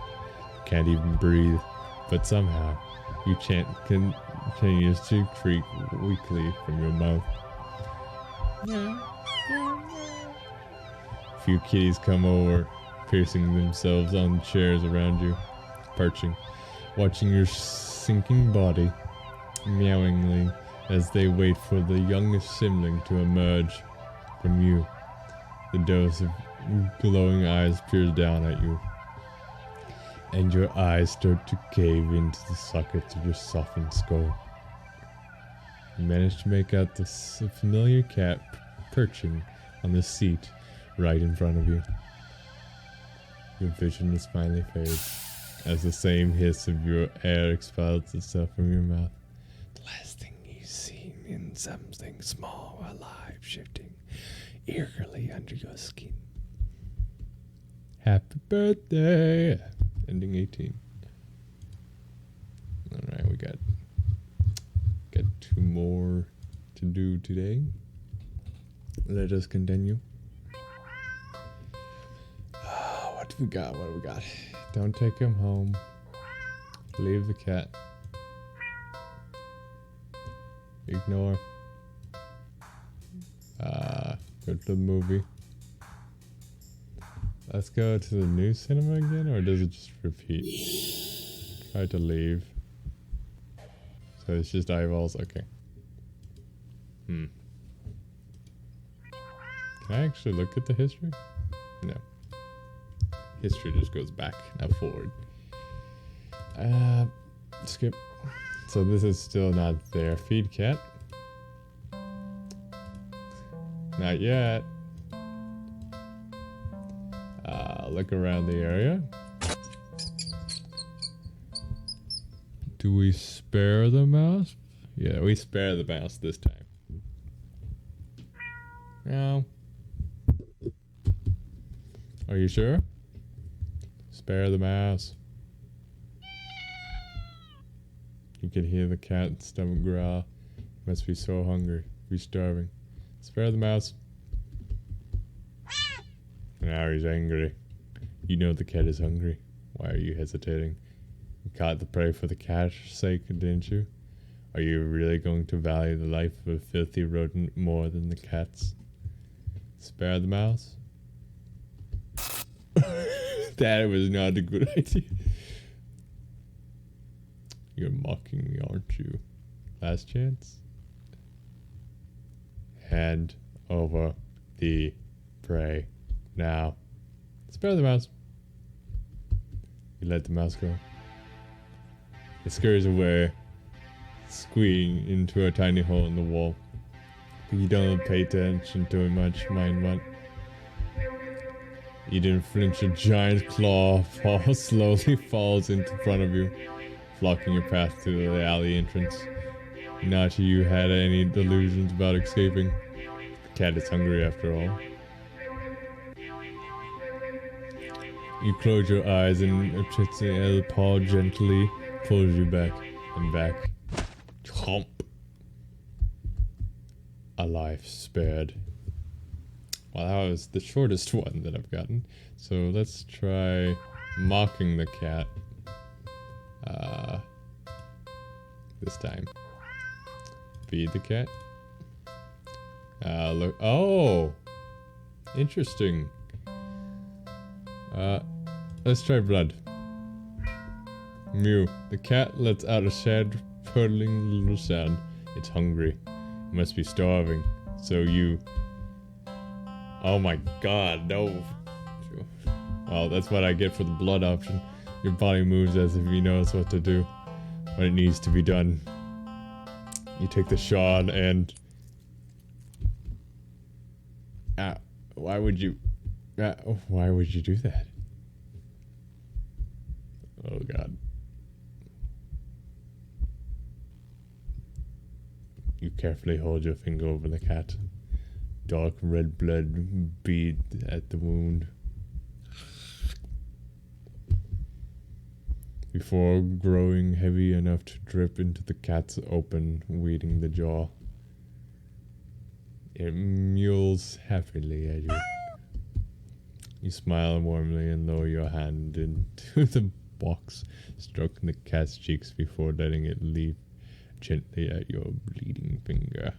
Can't even breathe. But somehow, you chant continues to creak weakly from your mouth. A few kitties come over, piercing themselves on the chairs around you, perching, watching your sinking body, meowingly as they wait for the youngest sibling to emerge from you. The dose of glowing eyes peers down at you, and your eyes start to cave into the sockets of your softened skull. You manage to make out the familiar cat perching on the seat right in front of you. Your vision is finally faded as the same hiss of your air expels itself from your mouth. The last thing you see is something small, alive, shifting eagerly under your skin. Happy birthday! Ending 18. Alright, we got 2 more to do today. Let us continue. What do we got? Don't take him home. Leave the cat. Ignore. Go to the movie. Let's go to the new cinema again, or does it just repeat? Try to leave. So it's just eyeballs, okay. Can I actually look at the history? No. History just goes back, not forward. Skip. So this is still not there. Feed cat. Not yet. Look around the area. Do we spare the mouse? Yeah, we spare the mouse this time. No. Are you sure? Spare the mouse. You can hear the cat's stomach growl. Must be so hungry. Be starving. Spare the mouse. Now he's angry. You know the cat is hungry. Why are you hesitating? You caught the prey for the cat's sake, didn't you? Are you really going to value the life of a filthy rodent more than the cat's? Spare the mouse? That was not a good idea. You're mocking me, aren't you? Last chance? Hand over the prey. Now. Spare the mouse. You let the mouse go. It scurries away, squeeing into a tiny hole in the wall. But you don't pay attention to it much, mind what? You didn't flinch. A giant claw slowly falls into front of you, blocking your path to the alley entrance. Not you had any delusions about escaping. The cat is hungry after all. You close your eyes and a paw gently pulls you back and back. Chomp. A life spared. Well, that was the shortest one that I've gotten. So let's try mocking the cat. This time. Feed the cat. Look. Oh! Interesting. Let's try blood. Mew. The cat lets out a sad, purling little sound. It's hungry. It must be starving. So you... Oh my god, no. Well, that's what I get for the blood option. Your body moves as if he knows what to do when it needs to be done. You take the shot and... why would you do that? Oh god. You carefully hold your finger over the cat. Dark red blood bead at the wound. Before growing heavy enough to drip into the cat's open, weeding the jaw. It mews happily at you. You smile warmly and lower your hand into the box, stroking the cat's cheeks before letting it leap gently at your bleeding finger.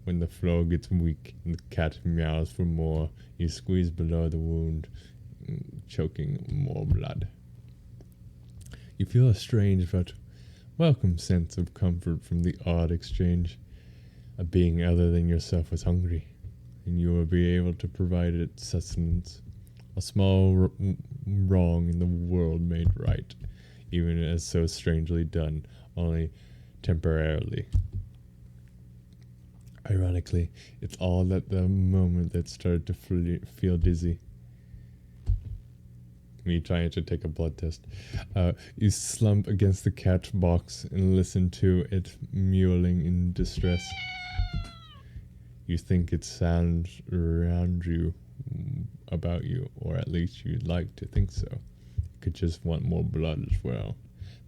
When the flow gets weak and the cat meows for more, you squeeze below the wound, choking more blood. You feel a strange but welcome sense of comfort from the odd exchange. A being other than yourself was hungry, and you will be able to provide it sustenance. A small wrong in the world made right, even as so strangely done, only temporarily. Ironically, it's all at the moment that started to feel dizzy. Me trying to take a blood test. You slump against the couch box and listen to it mewling in distress. You think it sounds around you, about you, or at least you'd like to think so. You could just want more blood as well.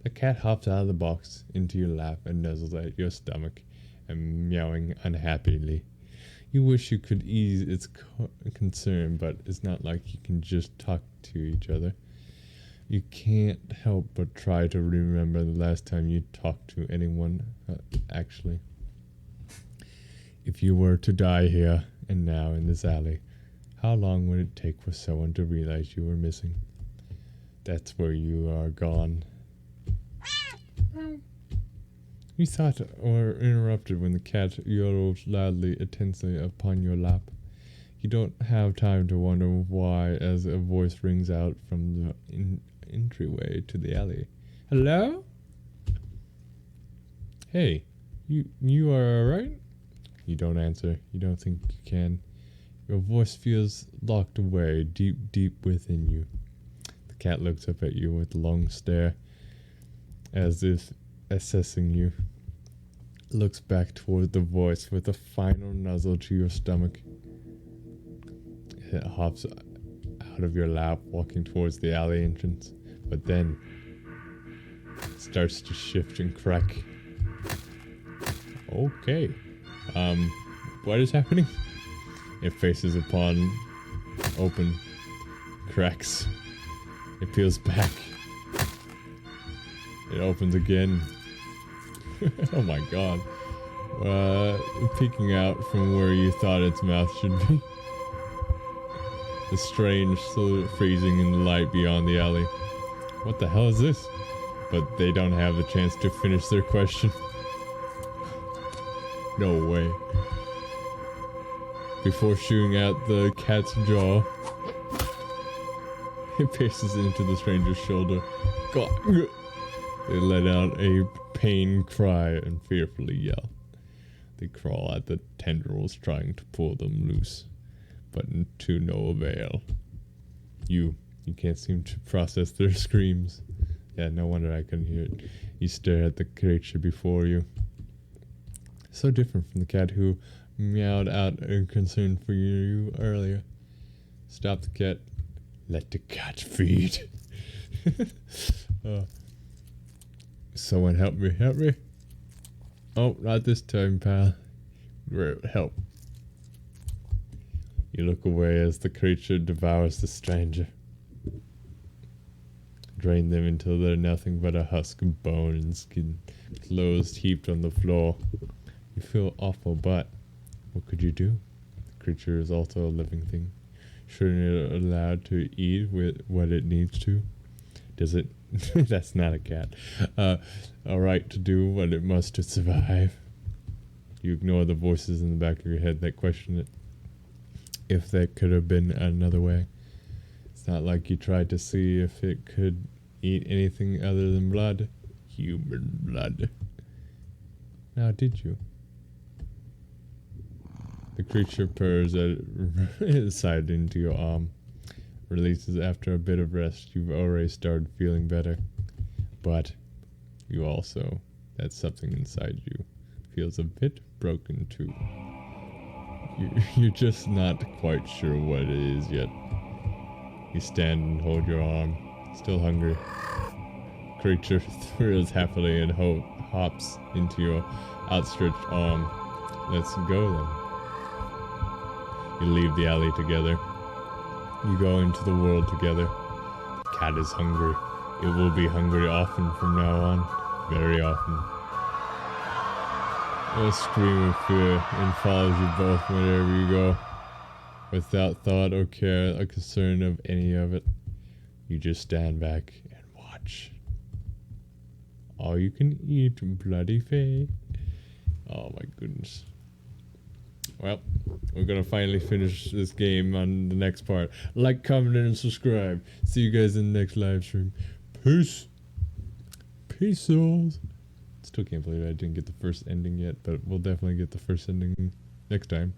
The cat hops out of the box into your lap and nuzzles at your stomach and meowing unhappily. You wish you could ease its concern, but it's not like you can just talk to each other. You can't help but try to remember the last time you talked to anyone, actually. If you were to die here and now in this alley, how long would it take for someone to realize you were missing? That's where you are gone. You thought or interrupted when the cat yodeled loudly, intensely upon your lap. You don't have time to wonder why as a voice rings out from the entryway to the alley. Hello? Hey, you are alright? You don't answer. You don't think you can. Your voice feels locked away deep within you. The cat looks up at you with a long stare, as if assessing you. Looks back toward the voice with a final nuzzle to your stomach. It hops out of your lap, walking towards the alley entrance, but then it starts to shift and crack. Okay. What is happening? It faces upon open cracks. It peels back. It opens again. Oh my god. Peeking out from where you thought its mouth should be. The strange silhouette freezing in the light beyond the alley. What the hell is this? But they don't have the chance to finish their question. No way. Before shooting out the cat's jaw, it pierces into the stranger's shoulder. God. They let out a pain cry and fearfully yell. They crawl at the tendrils, trying to pull them loose, but to no avail. You can't seem to process their screams. Yeah, no wonder I couldn't hear it. You stare at the creature before you. So different from the cat who meowed out in concern for you earlier. Stop the cat. Let the cat feed. Someone help me, help me. Oh, not this time, pal. Help. You look away as the creature devours the stranger. Drain them until they're nothing but a husk of bone and skin, closed, heaped on the floor. You feel awful, but what could you do? The creature is also a living thing. Shouldn't it allowed to eat with what it needs to? Does it? That's not a cat. A right to do what it must to survive. You ignore the voices in the back of your head that question it. If there could have been another way. It's not like you tried to see if it could eat anything other than blood. Human blood. Now, did you? The creature purrs aside into your arm. Releases after a bit of rest. You've already started feeling better. But you also, that something inside you feels a bit broken too. You're just not quite sure what it is yet. You stand and hold your arm, still hungry. Creature thrills happily and hops into your outstretched arm. Let's go then. You leave the alley together. You go into the world together. The cat is hungry. It will be hungry often from now on. Very often. A scream of fear and follows you both wherever you go. Without thought or care or concern of any of it. You just stand back and watch. All you can eat, bloody Faye. Oh my goodness. Well, we're gonna finally finish this game on the next part. Like, comment, and subscribe. See you guys in the next live stream. Peace. Peace, souls. Still can't believe I didn't get the first ending yet, but we'll definitely get the first ending next time.